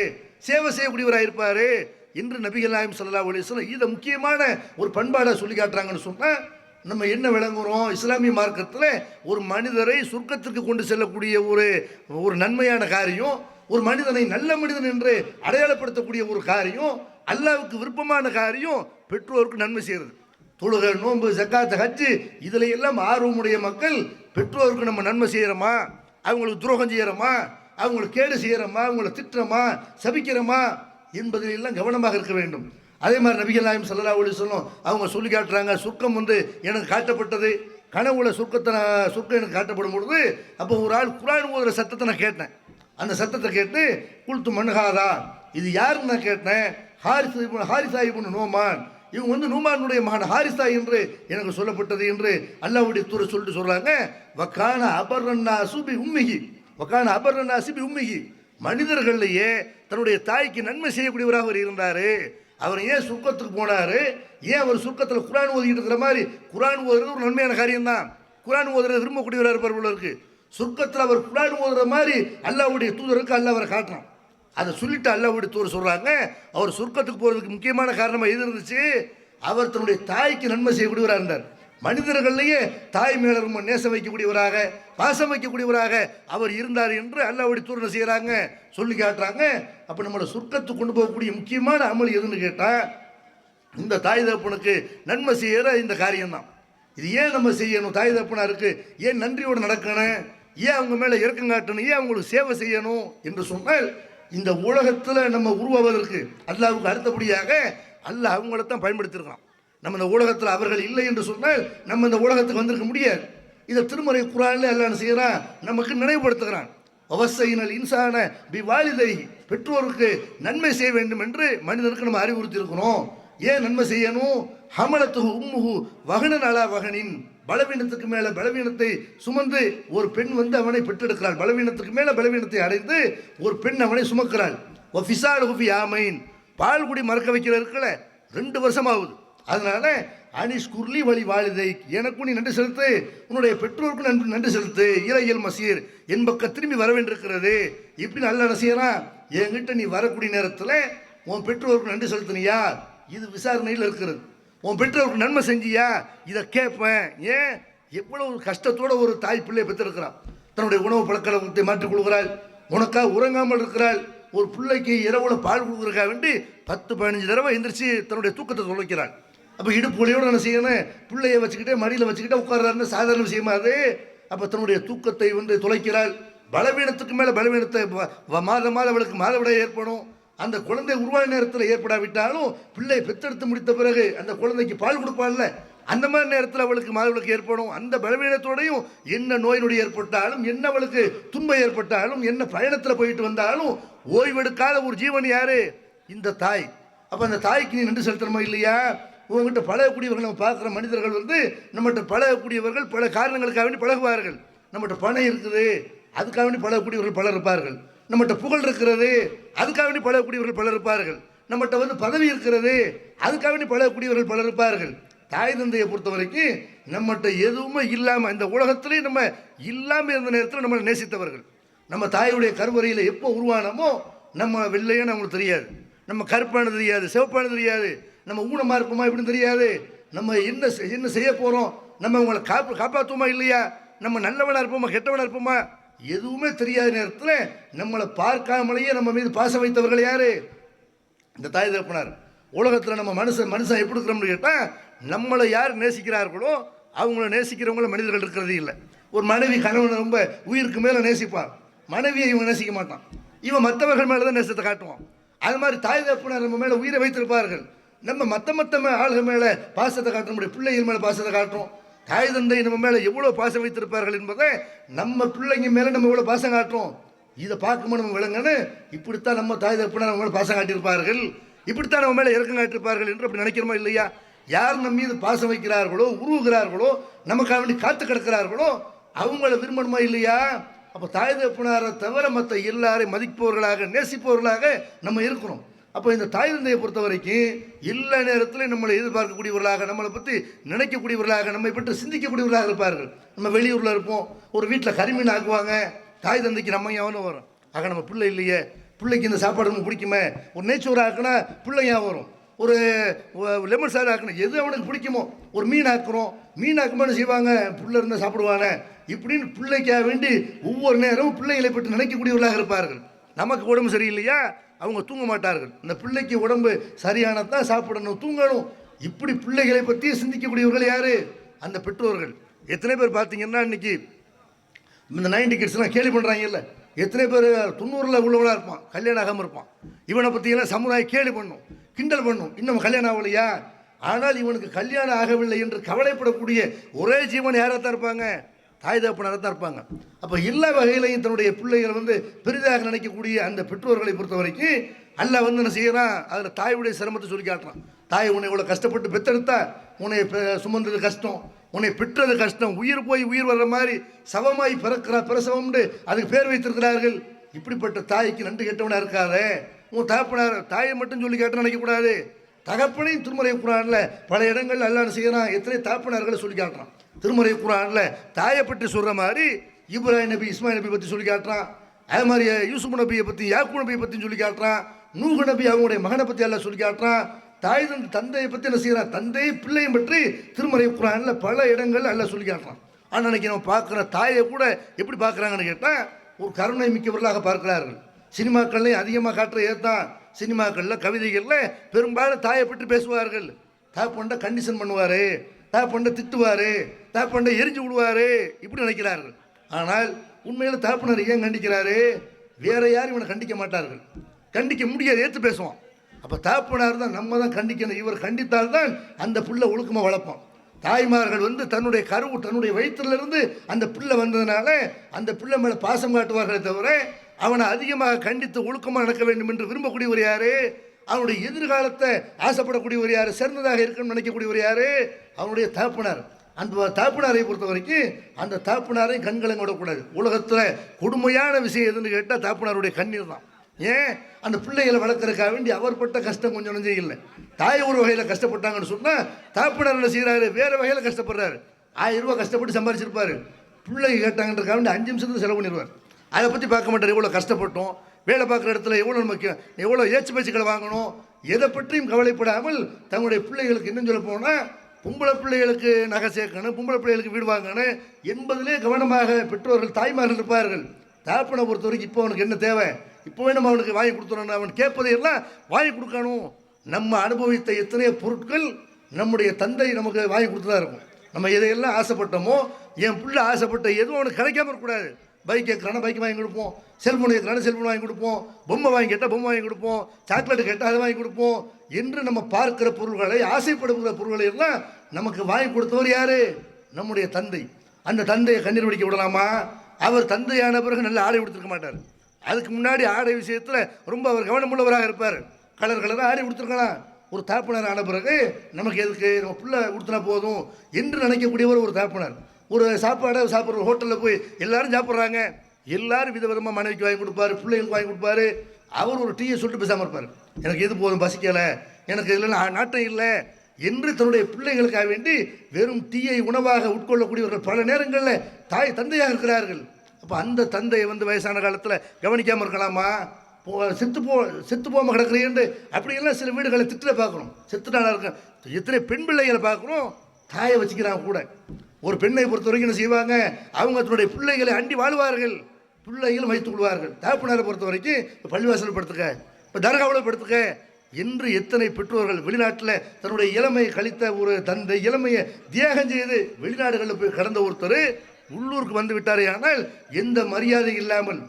சேவை செய்யக்கூடியவராக இருப்பார் என்று நபிகள் நாயகம் ஸல்லல்லாஹு அலைஹி வஸல்லம் இதை முக்கியமான ஒரு பண்பாடாக சொல்லி காட்டுறாங்கன்னு சொன்னால் நம்ம என்ன விளங்குறோம்? இஸ்லாமிய மார்க்கத்தில் ஒரு மனிதரை சொர்க்கத்திற்கு கொண்டு செல்லக்கூடிய ஒரு நன்மையான காரியம், ஒரு மனிதனை நல்ல மனிதன் என்று அடையாளப்படுத்தக்கூடிய ஒரு காரியம், அல்லாஹ்வுக்கு விருப்பமான காரியம் பெற்றோருக்கு நன்மை செய்கிறது. தொழுகை, நோன்பு, ஜக்காத், ஹஜ்ஜு இதில் எல்லாம் ஆர்வமுடைய மக்கள் பெற்றோருக்கு நம்ம நன்மை செய்கிறோமா, அவங்களுக்கு துரோகம் செய்கிறோமா, அவங்களுக்கு கேடு செய்கிறோமா, அவங்கள திட்டுறோமா, சபிக்கிறோமா என்பதில் எல்லாம் கவனமாக இருக்க வேண்டும். அதே மாதிரி நபிகள் நாயகம் ஸல்லல்லாஹு அலைஹி வஸல்லம் அவங்க சொல்லி காட்டுறாங்க, சொர்க்கம் எனக்கு காட்டப்பட்டது. கனவுல சொர்க்கம் எனக்கு காட்டப்படும் பொழுது அப்போ ஒரு ஆள் குர்ஆன் ஓதுற சத்தத்தை நான் கேட்டேன். அந்த சத்தத்தை கேட்டு குல்து மன்ஹாதா, இது யாருன்னு நான் கேட்டேன். ஹாரிசா இப்னு நோமான், இவங்க நூமானுடைய மகன் ஹாரிசா என்று எனக்கு சொல்லப்பட்டது என்று அல்லாஹ்வுடைய தூதர் சொல்லிட்டு சொல்றாங்க. வக்கான அபர்ரன்னாசு பி உம்மிஹி, வக்கான அபர்ரன்னாசு பி உம்மிஹி, மனிதர்களையே தன்னுடைய தாய்க்கு நன்மை செய்யக்கூடியவராக அவர் இருந்தார். அவர் ஏன் சொர்க்கத்துக்கு போனார்? ஏன் அவர் சொர்க்கத்தில் குர்ஆன் ஓதிக்கிட்டு இருக்கிற மாதிரி? குர்ஆன் ஓதுறது ஒரு நன்மையான காரியம்தான். குர்ஆன் ஓதுறது விரும்பக்கூடியவராக இருப்பார் போல இருக்கு. சொர்க்கத்தில் அவர் குர்ஆன் ஓதுற மாதிரி அல்லாஹ்வுடைய தூதருக்கு அல்லாஹ் அவரை காட்டுறான். அதை சொல்லிட்டு அல்லாஹ்வுடைய தூதர் சொல்கிறாங்க, அவர் சொர்க்கத்துக்கு போகிறதுக்கு முக்கியமான காரணமாக எது இருந்துச்சு? அவர் தன்னுடைய தாய்க்கு நன்மை செய்யக்கூடியவராக இருந்தார். மனிதர்களையே தாய் மேல ரொம்ப நேசம் வைக்கக்கூடியவராக, பாசம் வைக்கக்கூடியவராக அவர் இருந்தார் என்று அல்லாஹ்வுடைய தூதர் செய்கிறாங்க, சொல்லி காட்டுறாங்க. அப்போ நம்மளோட சொர்க்கத்துக்கு கொண்டு போகக்கூடிய முக்கியமான அமல் எதுன்னு கேட்டால் இந்த தாய் தகப்பனுக்கு நன்மை செய்கிற இந்த காரியம்தான். இது ஏன் நம்ம செய்யணும்? தாய் தகப்பனா இருக்கு, ஏன் நன்றியோடு நடக்கணும், ஏன் அவங்க மேலே இறக்கம் காட்டணும், ஏன் அவங்களுக்கு சேவை செய்யணும் என்று சொன்னால், இந்த உலகத்தில் நம்ம உருவாவதற்கு அல்லாஹ்வுக்கு அடுத்தபடியாக அல்லாஹ் அவங்களைத்தான் பயன்படுத்தியிருக்கான். நம்ம இந்த உலகத்தில் அவர்கள் இல்லை என்று சொன்னால் நம்ம இந்த உலகத்துக்கு வந்திருக்க முடியாது. இதை திருமறை குர்ஆனில் அல்லாஹ் என்ன செய்கிறான்? நமக்கு நினைவுபடுத்துகிறான். வவஸ்ஸைனல் இன்சான பி வாலிதைஹி, பெற்றோருக்கு நன்மை செய்ய வேண்டும் என்று மனிதனுக்கு நம்ம அறிவுறுத்தி இருக்கிறோம். ஏன் நன்மை செய்யணும்? ஹமலத்துஹு உம்முஹு வஹனன் அலா வஹனின், பலவீனத்துக்கு மேலே பலவீனத்தை சுமந்து ஒரு பெண் அவனை பெற்றெடுக்கிறாள். பலவீனத்துக்கு மேலே பலவீனத்தை அடைந்து ஒரு பெண் அவனை சுமக்கிறாள். ஃபிசாலுஹு ஃபி ஆமைன், பால் குடி மறக்க வைக்கிற இருக்கல 2 வருஷம் ஆகுது. அதனால அனிஷ் குர்லி வழி வாலிதை, எனக்கும் நீ நன்றி செலுத்து, உன்னுடைய பெற்றோருக்கும் நன்றி செலுத்து, இலையல் மசீர், என் பக்கம் திரும்பி வர வேண்டியிருக்கிறது. இப்படி நல்ல என்ன செய்யறான்? என்கிட்ட நீ வரக்கூடிய நேரத்தில் உன் பெற்றோருக்கு நன்றி செலுத்தினியா, இது விசாரணையில் இருக்கிறது. உன் பெற்றோருக்கு நன்மை செஞ்சியா, இதை கேட்பேன். ஏன்? எவ்வளவு கஷ்டத்தோட ஒரு தாய் பிள்ளையை பெற்றிருக்கிறான். தன்னுடைய உணவு பழக்கத்தை மாற்றிக் கொள்கிறாள், உனக்காக உறங்காமல் இருக்கிறாள். ஒரு பிள்ளைக்கு இரவுல பால் கொடுக்குறதுக்காக வேண்டி 10-15 தடவை எந்திரிச்சு தன்னுடைய தூக்கத்தை தொலைக்கிறாள். அப்போ இடுப்புலையோடு என்ன செய்யணும்? பிள்ளையை வச்சுக்கிட்டே மடியில் வச்சுக்கிட்டே உட்கார்றாருன்னு சாதாரண விஷயமா அது? அப்போ தன்னுடைய தூக்கத்தை தொலைக்கிறாள். பலவீனத்துக்கு மேலே பலவீனத்தை மாதம் அவளுக்கு மாதவிடாய் ஏற்படும். அந்த குழந்தை உருவான நேரத்தில் ஏற்படாவிட்டாலும் பிள்ளை பெற்றெடுத்து முடித்த பிறகு அந்த குழந்தைக்கு பால் கொடுப்பாள்ல, அந்த மாதிரி நேரத்தில் அவளுக்கு மாதவிலக்கு ஏற்படும். அந்த பலவீனத்தோடையும் என்ன நோய் நொடி ஏற்பட்டாலும், என்ன அவளுக்கு துன்பம் ஏற்பட்டாலும், என்ன பயணத்தில் போயிட்டு வந்தாலும் ஓய்வெடுக்காத ஒரு ஜீவன் யாரு? இந்த தாய். அப்போ அந்த தாய்க்கு நீ நன்றி செலுத்தணுமா இல்லையா? உங்ககிட்ட பழகக்கூடியவர்கள் நம்ம பார்க்குற மனிதர்கள் நம்மகிட்ட பழகக்கூடியவர்கள் பல காரணங்களுக்காக வேண்டி பழகுவார்கள். நம்மகிட்ட பணம் இருக்குது, அதுக்காக வேண்டி பழகக்கூடியவர்கள் பலர் இருப்பார்கள். நம்மகிட்ட புகழ் இருக்கிறது, அதுக்காக வேண்டி பழகக்கூடியவர்கள் பலர் இருப்பார்கள். நம்மகிட்ட வந்து பதவி இருக்கிறது, அதுக்காக வேண்டி பழகக்கூடியவர்கள் பலர் இருப்பார்கள். தாய் தந்தையை பொறுத்த வரைக்கும் நம்மகிட்ட எதுவுமே இல்லாமல், இந்த உலகத்திலே நம்ம இல்லாமல் இருந்த நேரத்தில் நம்மளை நேசித்தவர்கள். நம்ம தாயுடைய கருவறையில் எப்போ உருவானமோ நம்ம வெள்ளையானு அவங்களுக்கு தெரியாது, நம்ம கருப்பானது தெரியாது, சிவப்பானது தெரியாது, நம்ம ஊனமாக இருப்போமா இப்படின்னு தெரியாது, நம்ம என்ன செய்ய போகிறோம், நம்ம அவங்களை காப்பாற்றுவோமா இல்லையா, நம்ம நல்லவனாக இருப்போமா கெட்டவனாக இருப்போமா, எதுவுமே தெரியாத நேரத்தில் நம்மளை பார்க்காமலேயே நம்ம மீது பாசம் வைத்தவர்கள் யார்? இந்த தாய் தகப்பனார். உலகத்தில் நம்ம மனுஷன் எப்படி இருக்கிறோம்னு கேட்டால், நம்மளை யார் நேசிக்கிறார்களோ அவங்கள நேசிக்கிறவங்கள மனிதர்கள் இருக்கிறதே இல்லை. ஒரு மனைவி கணவனை ரொம்ப உயிருக்கு மேலே நேசிப்பான், மனைவியை இவன் நேசிக்க மாட்டான், இவன் மற்றவர்கள் மேலே தான் நேசத்தை காட்டுவான். அது மாதிரி தாய் தகப்பனார் நம்ம மேலே உயிரை வைத்திருப்பார்கள், நம்ம மற்ற ஆளுகள் மேலே பாசத்தை காட்ட முடியும், பிள்ளைகள் மேலே பாசத்தை காட்டுறோம். தாய் தந்தை நம்ம மேலே எவ்வளோ பாசம் வைத்திருப்பார்கள் என்பதை நம்ம பிள்ளைங்க மேலே நம்ம எவ்வளோ பாசம் காட்டுறோம், இதை பார்க்கும்போது நம்ம விளங்கன்னு இப்படித்தான் நம்ம தாய் தகப்பனார் நம்ம மேலே பாசம் காட்டியிருப்பார்கள், இப்படித்தான் நம்ம மேலே இறக்கம் காட்டியிருப்பார்கள் என்று அப்படி நினைக்கிறோமா இல்லையா? யார் நம்ம மீது பாசம் வைக்கிறார்களோ, உருவுகிறார்களோ, நமக்காக வேண்டி காத்து கிடக்கிறார்களோ அவங்கள விரும்பணுமா இல்லையா? அப்போ தாய் தகப்பனாரை தவிர மற்ற எல்லாரையும் மதிப்பவர்களாக நேசிப்பவர்களாக நம்ம இருக்கிறோம். அப்போ இந்த தாய் தந்தையை பொறுத்த வரைக்கும் எல்லா நேரத்திலையும் நம்மளை எதிர்பார்க்கக்கூடியவர்களாக, நம்மளை பற்றி நினைக்கக்கூடியவர்களாக, நம்மை பற்றி சிந்திக்கக்கூடியவர்களாக இருப்பார்கள். நம்ம வெளியூரில் இருப்போம், ஒரு வீட்டில் கரிமீன் ஆக்குவாங்க, தாய் தந்தைக்கு நம்ம ஞாபகம் வரும், ஆக நம்ம பிள்ளை இல்லையே, பிள்ளைக்கு இந்த சாப்பாடு நமக்கு பிடிக்குமே, ஒரு நெய்ச்சோறு ஆக்குனா பிள்ளை ஞாபகம் வரும், ஒரு லெமன் சாறு ஆக்கணும், எது அவனுக்கு பிடிக்குமோ, ஒரு மீன் ஆக்குறோம், மீன் ஆக்கும்போது செய்வாங்க, பிள்ளை இருந்தால் சாப்பிடுவானே இப்படின்னு பிள்ளைக்காக வேண்டி ஒவ்வொரு நேரமும் பிள்ளைகளை பற்றி நினைக்கக்கூடியவர்களாக இருப்பார்கள். நமக்கு உடம்பு சரியில்லையா அவங்க தூங்க மாட்டார்கள், இந்த பிள்ளைக்கு உடம்பு சரியானதான் சாப்பிடணும், தூங்கணும், இப்படி பிள்ளைகளை பற்றி சிந்திக்கக்கூடியவர்கள் யார்? அந்த பெற்றோர்கள். எத்தனை பேர் பார்த்தீங்கன்னா இன்னைக்கு இந்த 90 கிட்ஸ்லாம் கேலி பண்ணுறாங்கல்ல, எத்தனை பேர் 90 உள்ளவனாக இருப்பான், கல்யாணம் ஆகாமல் இருப்பான், இவனை பற்றியெல்லாம் சமுதாயம் கேலி பண்ணும், கிண்டல் பண்ணும், இன்னும் கல்யாணம் ஆகலையா, ஆனால் இவனுக்கு கல்யாணம் ஆகவில்லை என்று கவலைப்படக்கூடிய ஒரே ஜீவன் யாராக தான் இருப்பாங்க? தாய் தகப்பனாக தான் இருப்பாங்க. அப்போ எல்லா வகையிலையும் தன்னுடைய பிள்ளைகளை வந்து பெரிதாக நினைக்கக்கூடிய அந்த பெற்றோர்களை பொறுத்த வரைக்கும் அல்லாஹ் வந்து என்ன செய்யறான், அதில் தாயுடைய சிரமத்தை சொல்லி காட்டுறான். தாய் உன்னை இவ்வளோ கஷ்டப்பட்டு பெற்றெடுத்தா, உன்னை சுமந்தது கஷ்டம், உன்னை பெற்றது கஷ்டம், உயிர் போய் உயிர் வர்ற மாதிரி சவமாய் பிரசவம்னு அதுக்கு பேர் வைத்திருக்கிறார்கள். இப்படிப்பட்ட தாய்க்கு நன்றி கெட்டவனாக இருக்காதே. உன் தகப்பனார் தாயை மட்டும் சொல்லி கேட்டு நினைக்கக்கூடாது, தகப்பனையும் திருமறை குர்ஆன்ல பல இடங்கள் அல்லாஹ் செய்யறான், எத்தனை தகப்பனார்களை சொல்லி காட்டுறான். திருமறை குர்ஆன்ல தாயை பற்றி சொல்கிற மாதிரி இப்ராஹிம் நபி, இஸ்மாயில் நபி பற்றி சொல்லி காட்டுறான், அதே மாதிரி யூசுப் நபியை பற்றி, யாக்கூப் நபியை பற்றி சொல்லி காட்டுறான், நூஹ் நபி அவங்களுடைய மகனை பற்றி எல்லாம் சொல்லி காட்டுறான். தாய் தந்தையை பற்றி என்ன செய்யறான், தந்தையை பிள்ளையும் பற்றி திருமறை குர்ஆன்ல பல இடங்கள் எல்லாம் சொல்லி காட்டுறான். ஆனால் அன்னைக்கு நம்ம பார்க்குற தாயை கூட எப்படி பார்க்குறாங்கன்னு கேட்டால் ஒரு கருணை மிக்கவர்களாக பார்க்கிறார்கள். சினிமாக்கள்லையும் அதிகமாக காட்டுற ஏத்தான், சினிமாக்களில் கவிதைகளில் பெரும்பாலும் தாயை பற்றி பேசுவார்கள். தாப்பண்ட கண்டிஷன் பண்ணுவார், தாப்பண்ட திட்டுவார், தாப்பண்ட எரிஞ்சு விடுவார், இப்படி நினைக்கிறார்கள். ஆனால் உண்மையில் தாப்பனர் ஏன் கண்டிக்கிறாரு? வேற யாரும் இவனை கண்டிக்க மாட்டார்கள், கண்டிக்க முடியாது, ஏற்று பேசுவான். அப்போ தாப்பனார் தான் நம்ம தான் கண்டிக்கணும், இவர் கண்டித்தால்தான் அந்த பிள்ளை ஒழுக்கமாக வளர்ப்பான். தாய்மார்கள் வந்து தன்னுடைய தன்னுடைய வயிற்றிலிருந்து அந்த பிள்ளை வந்ததுனால அந்த பிள்ளை மேலே பாசம் காட்டுவார்களே தவிர அவனை அதிகமாக கண்டித்து ஒழுக்கமாக நடக்க வேண்டும் என்று விரும்பக்கூடியவர் யார்? அவனுடைய எதிர்காலத்தை ஆசைப்படக்கூடியவர் யார்? சிறந்ததாக இருக்கணும்னு நினைக்கக்கூடியவர் யார்? அவனுடைய தாப்பனார். அந்த தாப்பனாரை பொறுத்த வரைக்கும் அந்த தாப்பனாரை கண்களை விடக்கூடாது. உலகத்தில் கொடுமையான விஷயம் எதுன்னு கேட்டால் தாப்பனாருடைய கண்ணீர் தான். ஏன்? அந்த பிள்ளைகளை வளர்க்குறதுக்காக வேண்டி அவர் பட்ட கஷ்டம் கொஞ்சம் நஞ்சம் இல்லை. தாய் ஒரு வகையில் கஷ்டப்பட்டாங்கன்னு சொன்னால் தாப்பனார் என்ன செய்கிறாரு, வேறு வகையில் கஷ்டப்படுறாரு. 1000 ரூபா கஷ்டப்பட்டு சம்பாரிச்சிருப்பார், பிள்ளைங்க கேட்டாங்கன்றக்காக வேண்டி 5 நிமிஷத்துக்கு செலவு பண்ணிடுவார். அதை பற்றி பார்க்க மாட்டார். எவ்வளோ கஷ்டப்பட்டோம், வேலை பார்க்குற இடத்துல எவ்வளோ ஏச்சு பேச்சுக்களை வாங்கணும், எதை பற்றியும் கவலைப்படாமல் தங்களுடைய பிள்ளைகளுக்கு இன்னும் சொல்ல போனால் பொம்பளை பிள்ளைகளுக்கு நகை சேர்க்கணும், பொம்பளை பிள்ளைகளுக்கு வீடு வாங்கணும் என்பதிலே கவனமாக பெற்றோர்கள் தாய்மார்கள் இருப்பார்கள். தாப்பனை பொறுத்த வரைக்கும் இப்போ அவனுக்கு என்ன தேவை, இப்போவே நம்ம அவனுக்கு வாங்கி கொடுத்துடணும், அவன் கேட்பதையெல்லாம் வாங்கி கொடுக்கணும். நம்ம அனுபவித்த எத்தனையோ பொருட்கள் நம்முடைய தந்தை நமக்கு வாங்கி கொடுத்துதான் இருக்கும். நம்ம எதையெல்லாம் ஆசைப்பட்டோமோ, என் பிள்ளை ஆசைப்பட்ட எதுவும் அவனுக்கு கிடைக்காம இருக்கக்கூடாது. பைக் கேட்குறானா பைக் வாங்கி கொடுப்போம், செல்ஃபோன் கேட்குறானா செல்ஃபோன் வாங்கி கொடுப்போம், பொம்மை வாங்கி கேட்டால் பொம்மை வாங்கி கொடுப்போம், சாக்லேட்டு கேட்டால் அதை வாங்கி கொடுப்போம் என்று நம்ம பார்க்கிற பொருள்களை, ஆசைப்படுகிற பொருள்களை எல்லாம் நமக்கு வாங்கி கொடுத்தவர் யார்? நம்முடைய தந்தை. அந்த தந்தையை கண்ணீர் வடிக்க விடலாமா? அவர் தந்தையான பிறகு நல்ல ஆடை கொடுத்துருக்க மாட்டார். அதுக்கு முன்னாடி ஆடை விஷயத்தில் ரொம்ப அவர் கவனமுள்ளவராக இருப்பார். கலராக ஆடை கொடுத்துருக்கலாம். ஒரு தாப்பனர் ஆன பிறகு நமக்கு எதுக்கு, நம்ம பிள்ளை கொடுத்தனா போதும் என்று நினைக்கக்கூடியவர் ஒரு தாப்பனர். ஒரு சாப்பாடை சாப்பிட்ற ஹோட்டலில் போய் எல்லாரும் சாப்பிட்றாங்க, எல்லாரும் விதவிதமாக மனைவிக்கு வாங்கி கொடுப்பாரு, பிள்ளைகளுக்கு வாங்கி கொடுப்பாரு. அவர் ஒரு டீயை சொல்லிட்டு பேசாமல் இருப்பார். எனக்கு எது போதும் பசிக்கலை, எனக்கு இதில் நாட்டம் இல்லை என்று தன்னுடைய பிள்ளைகளுக்காக வேண்டி வெறும் டீயை உணவாக உட்கொள்ளக்கூடியவர்கள் பல நேரங்களில் தாய் தந்தையாக இருக்கிறார்கள். அப்போ அந்த தந்தையை வந்து வயசான காலத்தில் கவனிக்காமல் இருக்கலாமா? செத்து போகாமல் கிடக்கிறேன் அப்படியெல்லாம் சில வீடுகளை திட்டில பார்க்குறோம். செத்துட்டானா இருக்க எத்தனை பெண் பிள்ளைகளை பார்க்குறோம், தாயை வச்சுக்கிறாங்க கூட. ஒரு பெண்ணை பொறுத்த வரைக்கும் என்ன செய்வாங்க, அவங்க தன்னுடைய பிள்ளைகளை அண்டி வாழ்வார்கள், பிள்ளைகள் வைத்துக் கொள்வார்கள். தாப்புனாரை பொறுத்த வரைக்கும் பள்ளிவாசல் படுத்துக்க, இப்போ தர்காவில் படுத்துக்க என்று எத்தனை பெற்றோர்கள் வெளிநாட்டில் தன்னுடைய இளமையை கழித்த ஒரு தந்தை இளமையை தியாகம் செய்து வெளிநாடுகளில் போய் கடந்த ஒருத்தர் உள்ளூருக்கு வந்து விட்டாரே, ஆனால் எந்த மரியாதை இல்லாமல்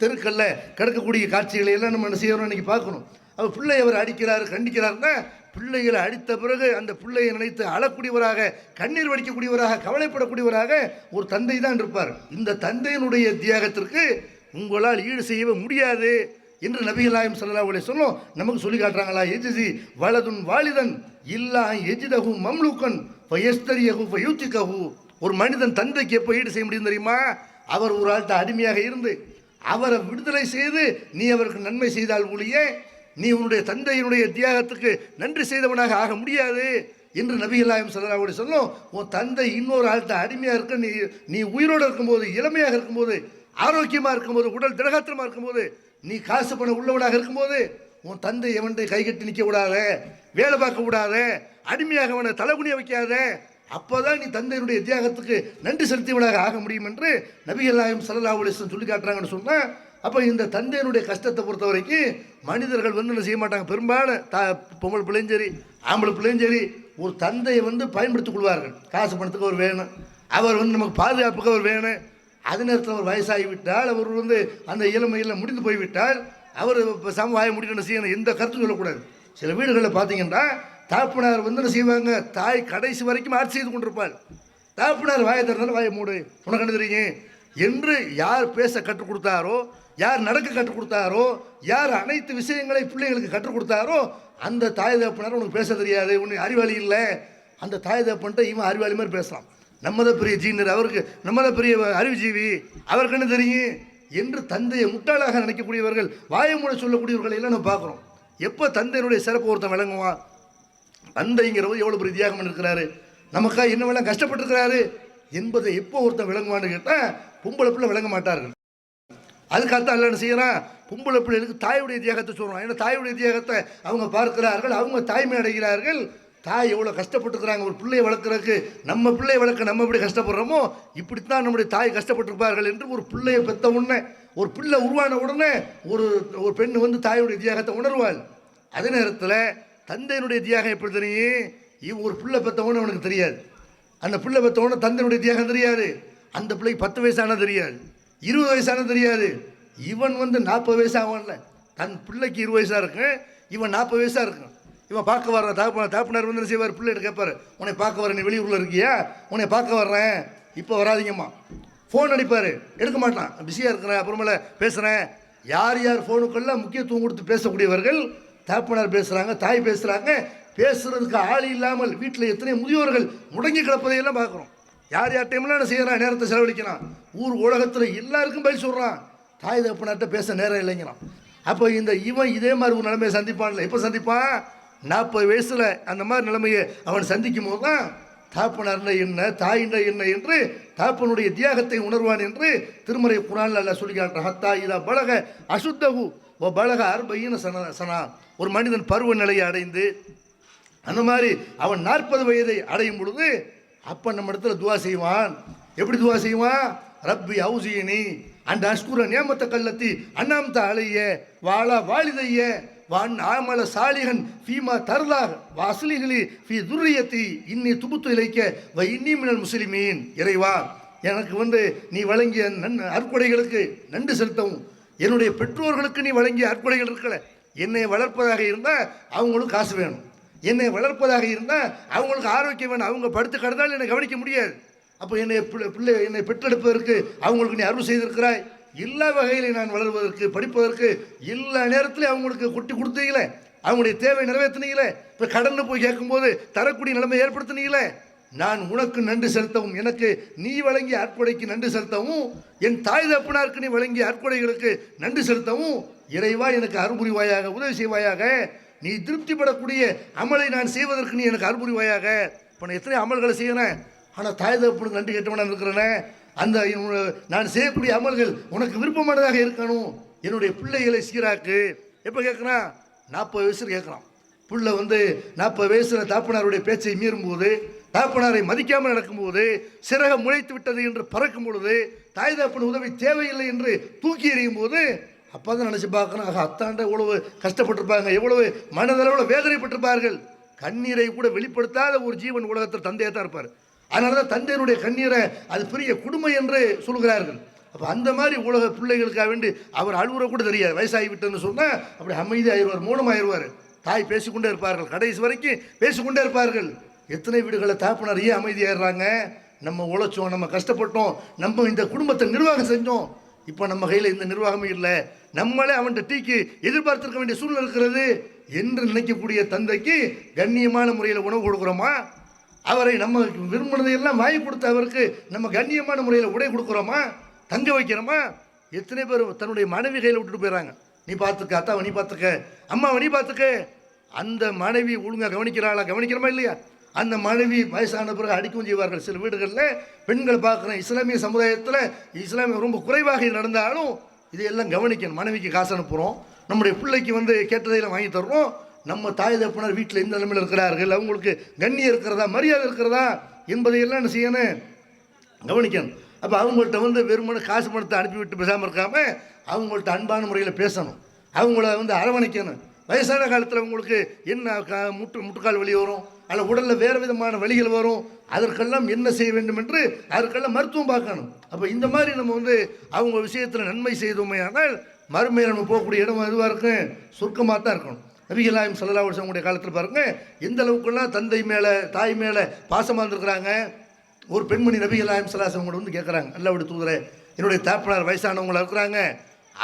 தெருக்கல்ல கிடக்கக்கூடிய காட்சிகளை எல்லாம் நம்ம என்ன செய்யறோம் இன்னைக்கு பார்க்கணும். அவர் பிள்ளை அவர் அடிக்கிறார் கண்டிக்கிறாருன்னா பிள்ளைகளை அடித்த பிறகு அந்த பிள்ளையை நினைத்து அழக்கூடியவராக, கண்ணீர் வடிக்கக்கூடியவராக, கவலைப்படக்கூடியவராக ஒரு தந்தை தான் இருப்பார். இந்த தந்தையினுடைய தியாகத்திற்கு உங்களால் ஈடு செய்யவே முடியாது என்று நபிகள் நாயகம் ஸல்லல்லாஹு அலைஹி வஸல்லம் நமக்கு சொல்லி காட்டுறாங்களா? எஜிசி வலதுன் வாலிதன் இல்லா எஜிதஹு மம்லூக்கன் ஃபயஸ்தரியஹு ஃபயூத்திகஹு. ஒரு மனிதன் தந்தைக்கு எப்போ ஈடு செய்ய முடியும் தெரியுமா? அவர் ஒரு ஆள்கிட்ட அடிமையாக இருந்து அவரை விடுதலை செய்து நீ அவருக்கு நன்மை செய்தால் ஒழிய நீ உன்னுடைய தந்தையினுடைய தியாகத்துக்கு நன்றி செய்தவனாக ஆக முடியாது என்று நபிகள் நாயகம் ஸல்லல்லாஹு அலைஹி வஸல்லம். உன் தந்தை இன்னொரு ஆள்கிட்ட அடிமையாக இருக்க, நீ உயிரோடு இருக்கும்போது, இளமையாக இருக்கும்போது, ஆரோக்கியமாக இருக்கும்போது, உடல் திடகாத்திரமாக இருக்கும்போது, நீ காசு பணம் உள்ளவனாக இருக்கும்போது உன் தந்தை எவன்றை கைகட்டி நிற்க விடாத, வேலை பார்க்க விடாத, அடிமையாக அவனை தலைகுனிய வைக்காத. அப்போதான் நீ தந்தையினுடைய தியாகத்துக்கு நன்றி செலுத்தியவனாக ஆக முடியும் என்று நபிகள் நாயகம் ஸல்லல்லாஹு அலைஹி வஸல்லம் சொல்லி காட்டுறாங்கன்னு சொன்னால், அப்போ இந்த தந்தையினுடைய கஷ்டத்தை பொறுத்த வரைக்கும் மனிதர்கள் வந்து என்ன செய்ய மாட்டாங்க. பெரும்பாலும் பொம்பளை பிள்ளையும் சரி ஆம்பளை பிள்ளையும் சரி ஒரு தந்தையை வந்து பயன்படுத்திக் கொள்வார்கள். காசு பணத்துக்கு அவர் வேணும், அவர் வந்து நமக்கு பாதுகாப்புக்கு அவர் வேணும். அதே நேரத்தில் அவர் வயசாகிவிட்டால், அவர் வந்து அந்த இளமையில் முடிந்து போய்விட்டால் அவர் இப்போ வாயை முடிக்கணும் செய்யணும், எந்த கருத்தும் சொல்லக்கூடாது. சில வீடுகளில் பார்த்தீங்கன்னா தாப்புனார் வந்து என்ன செய்வாங்க, தாய் கடைசி வரைக்கும் ஆட்சி செய்து கொண்டிருப்பாள். தாப்புனார் வாயை திறந்தாலும் வாயை மூடு, உனக்கு என்ன தெரியும் என்று யார் பேச கற்றுக் கொடுத்தாரோ, யார் நடக்க கற்றுக் கொடுத்தாரோ, யார் அனைத்து விஷயங்களை பிள்ளைகளுக்கு கற்றுக் கொடுத்தாரோ அந்த தாய் தகப்பனார் உனக்கு பேச தெரியாது, உனக்கு அறிவாளி இல்லை, அந்த தாய் தகப்பன்ட்ட இவன் அறிவாளி மாதிரி பேசலாம். நம்மதான் பெரிய ஜீனியர், அவருக்கு நம்மதான் பெரிய அறிவுஜீவி, அவருக்கு என்ன தெரியும் என்று தந்தையை முட்டாளாக நினைக்கக்கூடியவர்கள், வாயை மூட சொல்லக்கூடியவர்களை எல்லாம் நம்ம பார்க்குறோம். எப்போ தந்தையினுடைய சிறப்பு ஒருத்தன் விளங்குவான்? தந்தைங்கிறவர் எவ்வளோ பெரிய தியாகம் இருக்கிறாரு, நமக்காக என்னவெல்லாம் கஷ்டப்பட்டிருக்கிறாரு என்பதை எப்போ ஒருத்தன் விளங்குவான்னு கேட்டால் பொம்பளை பிள்ளை விளங்க மாட்டார்கள். அதுக்காகத்தான் எல்லாம் என்ன செய்யறான், பொம்பளை பிள்ளைகளுக்கு தாயுடைய தியாகத்தை சொல்கிறான். ஏன்னா தாயுடைய தியாகத்தை அவங்க பார்க்கிறார்கள், அவங்க தாய்மை அடைகிறார்கள். தாய் எவ்வளோ கஷ்டப்பட்டுருக்குறாங்க ஒரு பிள்ளையை வளர்க்குறதுக்கு. நம்ம பிள்ளையை வளர்க்க நம்ம எப்படி கஷ்டப்படுறோமோ இப்படித்தான் நம்முடைய தாய் கஷ்டப்பட்டிருப்பார்கள் என்று ஒரு பிள்ளையை பெற்ற உடனே, ஒரு பிள்ளை உருவான உடனே ஒரு பெண் வந்து தாயுடைய தியாகத்தை உணர்வாள். அதே நேரத்தில் தந்தையினுடைய தியாகம் எப்படி தெரியும்? ஒரு பிள்ளை பெற்றவொன்னு அவனுக்கு தெரியாது, அந்த பிள்ளை பெற்றவொன்னு தந்தையினுடைய தியாகம் தெரியாது. அந்த பிள்ளைக்கு 10 வயசான தெரியாது, 20 வயசான தெரியாது. இவன் வந்து 40 வயசாகல, தன் பிள்ளைக்கு 20 வயசாக இருக்கு, இவன் 40 வயசாக இருக்கும். இவன் பார்க்க வர்ற தாப்புனார் வந்து என்ன செய்வார், பிள்ளைகிட்ட கேட்பார், உன்னை பார்க்க வர, நீ வெளியூரில் இருக்கியா, உன்னை பார்க்க வர்றேன், இப்போ வராதிங்கம்மா. ஃபோன் அடிப்பார், எடுக்க மாட்டான், பிஸியாக இருக்கிறேன், அப்புறமேல பேசுகிறேன். யார் யார் ஃபோனுக்கெல்லாம் முக்கியத்துவம் கொடுத்து பேசக்கூடியவர்கள், தாப்புனார் பேசுகிறாங்க, தாய் பேசுகிறாங்க. பேசுகிறதுக்கு ஆள் இல்லாமல் வீட்டில் எத்தனை முதியோர்கள் முடங்கி கிடப்பதையெல்லாம் பார்க்குறோம். யார் யார் டைம்லாம் என்ன செய்கிறான், நேரத்தை செலவழிக்கிறான், ஊர் உலகத்தில் எல்லாருக்கும் பதில் சொல்கிறான், தாய் தகப்பனார்ட்ட பேச நேரம் இல்லைங்கிறான். அப்போ இவன் இதே மாதிரி ஒரு நிலைமையை சந்திப்பான்ல. எப்போ சந்திப்பான்? 40 வயசில் அந்த மாதிரி நிலைமையை அவன் சந்திக்கும் போது தான் தாப்பனார்னா என்ன, தாயின்னா என்ன என்று தாப்பனுடைய தியாகத்தை உணர்வான் என்று திருமறை குர்ஆனில் அல்லாஹ் சொல்லி காட்டுறான். ஹத்தா இதா பலக அசுத்தகு ஓ பலக 40 சனா. ஒரு மனிதன் பருவ நிலையை அடைந்து அந்த மாதிரி அவன் 40 வயதை அடையும் பொழுது அப்போ நம்ம இடத்துல துவா செய்வான். எப்படி துவா செய்வான்? ரப்பி அவுசியனி அந்த அஷ்குர நியமத்த கல்லத்தி அண்ணாம்த அலைய வாழா வாலிதைய வான் ஆமல சாலிகன் ஃபீமா தர்லாக வாசலிகளி ஃபீ துர்ரியத்தி இன்னி துபுத்து இலைக்க வ இன்னி மினல் முஸ்லிமீன். இறைவா, எனக்கு வந்து நீ வழங்கிய அற்புடைகளுக்கு நன்றி செலுத்தவும், என்னுடைய பெற்றோர்களுக்கு நீ வழங்கிய அற்புடைகள் இருக்கல. என்னை வளர்ப்பதாக இருந்தால் அவங்களுக்கு காசு வேணும், என்னை வளர்ப்பதாக இருந்தால் அவங்களுக்கு ஆரோக்கியம் வேணும், அவங்க படுத்து கிடந்தாலும் என்னை கவனிக்க முடியாது. அப்போ என்னை பெற்றெடுப்பதற்கு அவங்களுக்கு நீ அருள் செய்திருக்கிறாய். எல்லா வகையிலையும் நான் வளர்வதற்கு, படிப்பதற்கு எல்லா நேரத்திலையும் அவங்களுக்கு கொட்டி கொடுத்தீங்களே, அவங்களுடைய தேவை நிறைவேற்றினீங்களே. இப்போ கடந்து போய் கேட்கும்போது தரக்கூடிய நிலைமை ஏற்படுத்தினீங்களே. நான் உனக்கு நன்றி செலுத்தவும், எனக்கு நீ வழங்கிய அற்புடைக்கு நன்றி செலுத்தவும், என் தாய் தகப்பனாருக்கு நீ வழங்கிய அற்புடைகளுக்கு நன்றி செலுத்தவும் இறைவா எனக்கு அருள்புரிவாயாக, உதவி செய்வாயாக, நீ திருப்திப்படக்கூடிய அமலை நான் செய்வதற்கு நீ எனக்கு அருள்புரிவாயாக. இப்போ நான் எத்தனை அமல்களை செய்யறேன், ஆனால் தாய் தகப்பனுக்கு நன்றி கெட்டவனா இருக்கிறேனே, அந்த நான் செய்யக்கூடிய அமல்கள் உனக்கு விருப்பமானதாக இருக்கணும். என்னுடைய பிள்ளைகளை சீராக்கு. எப்போ கேட்குறான்? 40 வயசில் கேட்குறான். புள்ள 40 வயசில் தாப்பனாருடைய பேச்சை மீறும்போது, தாப்பனாரை மதிக்காமல் நடக்கும்போது, சிறகம் முளைத்து விட்டது என்று பறக்கும் பொழுது, தாய் தாப்பன் உதவி தேவையில்லை என்று தூக்கி எறியும் போது, அப்போ தான் நினச்சி பார்க்கணும், அத்தாண்ட எவ்வளவு கஷ்டப்பட்டிருப்பாங்க, எவ்வளவு மனதளவில் வேதனைப்பட்டிருப்பார்கள். கண்ணீரை கூட வெளிப்படுத்தாத ஒரு ஜீவன் உலகத்தில் தந்தையாக தான் இருப்பார். அதனால தான் தந்தையினுடைய கண்ணீரை அது பெரிய கொடுமை என்று சொல்கிறார்கள். அப்போ அந்த மாதிரி உலக பிள்ளைகளுக்காக வேண்டி அவர் அழுகுற கூட தெரியாது. வயசாகிவிட்டேன்னு சொன்னால் அப்படி அமைதியாகிடுவார், மௌனமாகிடுவார். தாய் பேசிக்கொண்டே இருப்பார்கள், கடைசி வரைக்கும் பேசிக்கொண்டே இருப்பார்கள். எத்தனை வீடுகளை தாப்பினார் ஏன் அமைதியாகிடுறாங்க? நம்ம உழைச்சோம், நம்ம கஷ்டப்பட்டோம், நம்ம இந்த குடும்பத்தை நிர்வாகம் செஞ்சோம். இப்போ நம்ம கையில் இந்த நிர்வாகமே இல்லை, நம்மளே அவன்கிட்ட டீக்கு எதிர்பார்த்திருக்க வேண்டிய சூழ்நிலை இருக்கிறது என்று நினைக்கக்கூடிய தந்தைக்கு கண்ணியமான முறையில் உணவு கொடுக்குறோமா? அவரை நம்ம விரும்பினதையெல்லாம் வாங்கி கொடுத்த அவருக்கு நம்ம கண்ணியமான முறையில் உடை கொடுக்குறோமா? தங்க வைக்கிறோமா? எத்தனை பேர் தன்னுடைய மனைவி கையில் விட்டுட்டு போயிடறாங்க. நீ பார்த்துக்க, அத்தாவை நீ பார்த்துக்க, அம்மாவை நீ பார்த்துக்க. அந்த மனைவி ஒழுங்காக கவனிக்கிறாளா? கவனிக்கிறோமா இல்லையா? அந்த மனைவி வயசான பிறகு அடிக்கவும் செய்வார்கள். சில வீடுகளில் பெண்கள் பார்க்குறேன், இஸ்லாமிய சமுதாயத்தில் இஸ்லாமிய ரொம்ப குறைவாக நடந்தாலும் இதையெல்லாம் கவனிக்கணும். மனைவிக்கு காசு அனுப்புகிறோம், நம்முடைய பிள்ளைக்கு கேட்டதையெல்லாம் வாங்கி தர்றோம். நம்ம தாய் தகப்பனார் வீட்டில் எந்த நிலைமையில் இருக்கிறார்கள், அவங்களுக்கு கண்ணியம் இருக்கிறதா, மரியாதை இருக்கிறதா என்பதையெல்லாம் என்ன செய்யணும்? கவனிக்கணும். அப்போ அவங்கள்ட்ட வெறுமனே காசு பணத்தை அனுப்பிவிட்டு பேசாமல் இருக்காமல் அவங்கள்ட்ட அன்பான முறையில் பேசணும், அவங்கள அரவணைக்கணும். வயசான காலத்தில் அவங்களுக்கு என்ன முட்டுக்கால் வலி வரும், அல்ல உடலில் வேறு விதமான வலிகள் வரும், அதற்கெல்லாம் என்ன செய்ய வேண்டும் என்று அதற்கெல்லாம் மருத்துவம் பார்க்கணும். அப்போ இந்த மாதிரி நம்ம அவங்க விஷயத்தில் நன்மை செய்தோமே ஆனால் மறுமையில் நம்ம போகக்கூடிய இடம் எதுவாக இருக்கும்? சொர்க்கமாக தான் இருக்கணும். நபிகள் நாயகம் ஸல்லல்லாஹு அலைஹி வஸல்லம் காலத்தில் பாருங்கள், எந்த அளவுக்குலாம் தந்தை மேலே தாய் மேலே பாசமாக இருந்திருக்கிறாங்க. ஒரு பெண்மணி நபிகள் நாயகம் ஸல்லல்லாஹு அலைஹி வஸல்லம் கேட்குறாங்க, அல்லாஹ்வுடைய தூதரே, என்னுடைய தாப்பனார் வயசானவங்களாக இருக்கிறாங்க,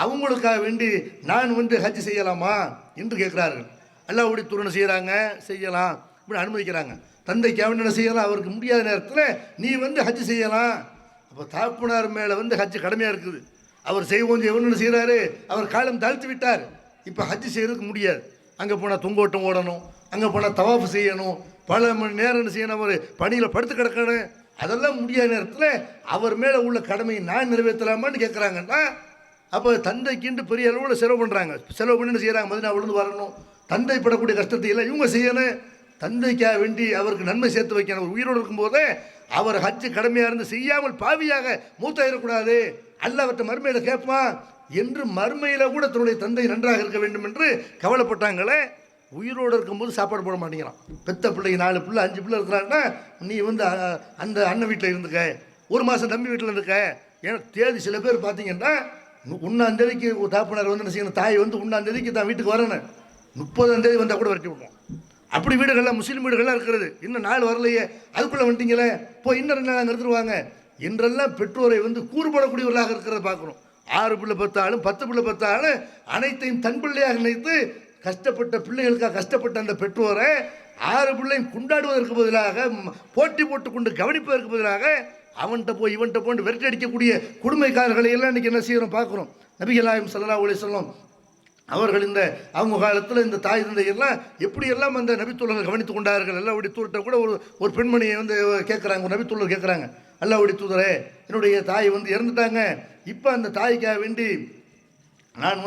அவங்களுக்காக வேண்டி நான் ஹஜ் செய்யலாமா என்று கேட்குறார்கள். அல்லாஹ்வுடைய தூதர் செய்கிறாங்க, செய்யலாம் இப்படி அனுமதிக்கிறாங்க. தந்தைக்கு அவன் என்ன செய்யலாம்? அவருக்கு முடியாத நேரத்தில் நீ ஹஜ் செய்யலாம். அப்போ தாப்பனார் மேலே ஹஜ் கடமையாக இருக்குது. அவர் செய்வோம் என்ன செய்கிறாரு? அவர் காலம் தாழ்த்தி விட்டார். இப்போ ஹஜ் செய்கிறதுக்கு முடியாது. அங்கே போனால் தொங்கோட்டம் ஓடணும், அங்கே போனால் தவாஃப் செய்யணும், பல மணி நேரம் என்ன செய்யணும், அவர் பணியில் படுத்து கிடக்கணும். அதெல்லாம் முடியாத நேரத்தில் அவர் மேலே உள்ள கடமையை நான் நிறைவேற்றலாமான்னு கேட்குறாங்கன்னா, அப்போ தந்தைக்குண்டு பெரிய அளவில் செலவு பண்ணுறாங்க. செலவு பண்ணி செய்கிறாங்க, மதினா விழுந்து வரணும், தந்தை படக்கூடிய கஷ்டத்தை எல்லாம் இவங்க செய்யணும். தந்தைக்காக வேண்டி அவருக்கு நன்மை சேர்த்து வைக்கணும். அவர் உயிரோடு இருக்கும்போதே அவர் ஹஜ்ஜு கடமையாக இருந்து செய்யாமல் பாவியாக மூத்தாயிடக்கூடாது, அல்லாஹ்விட்ட மறுமையில் கேட்பான் என்று மறுமையில் கூட தன்னுடைய தந்தை நன்றாக இருக்க வேண்டும் என்று கவலைப்பட்டாங்களே. உயிரோடு இருக்கும்போது சாப்பாடு போட மாட்டேங்கிறான். பெத்த பிள்ளைக்கு 4 பிள்ளை 5 பிள்ளை இருக்கிறான்னா, நீ அந்த அண்ணன் வீட்டில் இருந்துக்க, 1 மாதம் தம்பி வீட்டில் இருந்துக்க. ஏன்னா தேதி சில பேர் பார்த்தீங்கன்னா 1ஆம் தேதிக்கு தாப்பனார் என்ன செய்யணும், தாய் 1ஆம் தேதிக்கு தான் வீட்டுக்கு வரணும், 30ஆம் தேதி வந்தால் கூட வரட்டி விடுவோம். அப்படி வீடுகள்லாம் முஸ்லீம் வீடுகள்லாம் இருக்கிறது. இன்னும் நாள் வரலையே, அதுக்குள்ளே வந்துட்டீங்களே, போய் இன்னும் 2 நாள் நிறுத்துருவாங்க என்றெல்லாம் பெற்றோரை கூறுபடக்கூடியவர்களாக இருக்கிறத பார்க்குறோம். 6 பிள்ளை 10 ஆளும் 10 பிள்ளை 10 ஆளும் அனைத்தையும் தன் பிள்ளையாக நினைத்து கஷ்டப்பட்ட பிள்ளைகளுக்காக கஷ்டப்பட்ட அந்த பெற்றோரை 6 பிள்ளையும் கொண்டாடுவதற்கு பதிலாக, போட்டி போட்டுக்கொண்டு கவனிப்பதற்கு பதிலாக அவன்கிட்ட போய் இவன்கிட்ட போய் விரட்டி அடிக்கக்கூடிய கொடுமைக்காரர்களை எல்லாம் இன்றைக்கி என்ன செய்கிறோம் பார்க்குறோம். நபிகள் நாயகம் ஸல்லல்லாஹு அலைஹி வஸல்லம் அவர்கள் அவங்க காலத்தில் இந்த தாய் தந்தையெல்லாம் எப்படியெல்லாம் அந்த நபித்தோழர்கள் கவனித்து கொண்டார்கள். அல்லாஹ்வுடைய தூதர்கிட்ட கூட ஒரு பெண்மணியை கேட்குறாங்க, ஒரு நபித்தோழர் கேட்குறாங்க, அல்லாஹ்வுடைய தூதரே, என்னுடைய தாய் இறந்துட்டாங்க, இப்போ அந்த தாய்க்காக வேண்டி நான்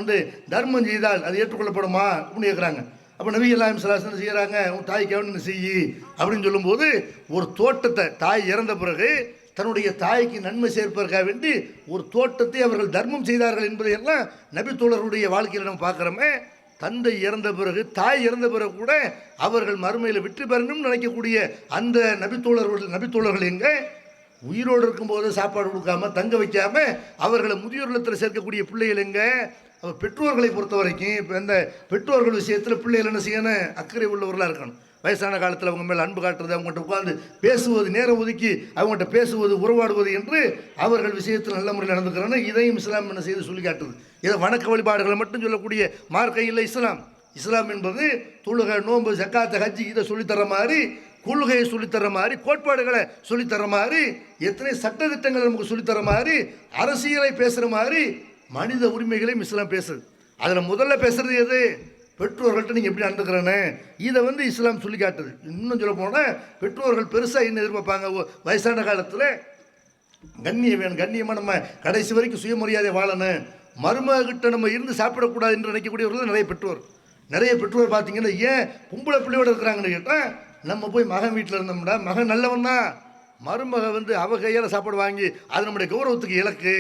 தர்மம் செய்தால் அது ஏற்றுக்கொள்ளப்படுமா அப்படின்னு கேட்குறாங்க. அப்போ நபிகள் நாயகம் ஸல்லல்லாஹு அலைஹி வஸல்லம் செய்கிறாங்க, உன் தாய்க்காக வேண்டி செய் அப்படின்னு சொல்லும்போது, ஒரு தோட்டத்தை தாய் இறந்த பிறகு தன்னுடைய தாய்க்கு நன்மை சேர்ப்பதற்காக வேண்டி ஒரு தோட்டத்தை அவர்கள் தர்மம் செய்தார்கள் என்பதையெல்லாம் நபித்தோழருடைய வாழ்க்கையில் நம்ம பார்க்குறோமே. தந்தை இறந்த பிறகு தாய் இறந்த பிறகு கூட அவர்கள் மறுமையில் வெற்றி பெறணும்னு நினைக்கக்கூடிய அந்த நபித்தோழர்கள் எங்கே உயிரோடு இருக்கும்போது சாப்பாடு கொடுக்காம தங்க வைக்காம அவர்களை முதியோர் இல்லத்தில் சேர்க்கக்கூடிய பிள்ளைகள் எங்கே? அவர் பெற்றோர்களை பொறுத்த வரைக்கும் இப்போ இந்த பெற்றோர்கள் விஷயத்தில் பிள்ளைகள் என்ன செய்யணும்? அக்கறை உள்ளவர்களாக இருக்கணும். வயசான காலத்தில் அவங்க மேலே அன்பு காட்டுறது, அவங்கள்ட்ட உட்காந்து பேசுவது, நேரம் ஒதுக்கி அவங்கள்ட்ட பேசுவது, உறவாடுவது என்று அவர்கள் விஷயத்தில் நல்ல முறையில் நடந்துக்கிறான்னு இதையும் இஸ்லாம் என்ன செய்து சொல்லி காட்டுது. இதை வணக்க வழிபாடுகளை மட்டும் சொல்லக்கூடிய மார்க்கம் இல்லை இஸ்லாம். இஸ்லாம் என்பது தொழுகை, நோன்பு, ஜக்காத், ஹஜ்ஜி இதை சொல்லித்தர மாதிரி, கொள்கையை சொல்லித்தர மாதிரி, கோட்பாடுகளை சொல்லித்தர மாதிரி, எத்தனை சட்டத்திட்டங்களை நமக்கு சொல்லித்தர மாதிரி, அரசியலை பேசுகிற மாதிரி மனித உரிமைகளையும் இஸ்லாம் பேசுது. அதில் முதல்ல பேசுகிறது எது? பெற்றோர்கள்ட்ட நீங்கள் எப்படி நடந்துக்கிறேன்னு. இதை இஸ்லாம் சொல்லி காட்டுது. இன்னும் சொல்ல போனால் பெற்றோர்கள் பெருசாக என்ன எதிர்பார்ப்பாங்க? வயசான காலத்தில் கண்ணியம் வேணும், கண்ணியமாக நம்ம கடைசி வரைக்கும் சுயமரியாதை வாழணும், மருமகிட்ட நம்ம இருந்து சாப்பிடக்கூடாது என்று நினைக்கக்கூடியவர்கள் நிறைய பெற்றோர் பார்த்தீங்கன்னா, ஏன் பொம்பளை பிள்ளையோடு இருக்கிறாங்கன்னு கேட்டால், நம்ம போய் மகன் வீட்டில் இருந்தோம்னா மகன் நல்லவன் தான், மருமக அவ கையால் சாப்பாடு வாங்கி அது நம்முடைய கௌரவத்துக்கு இலக்கு,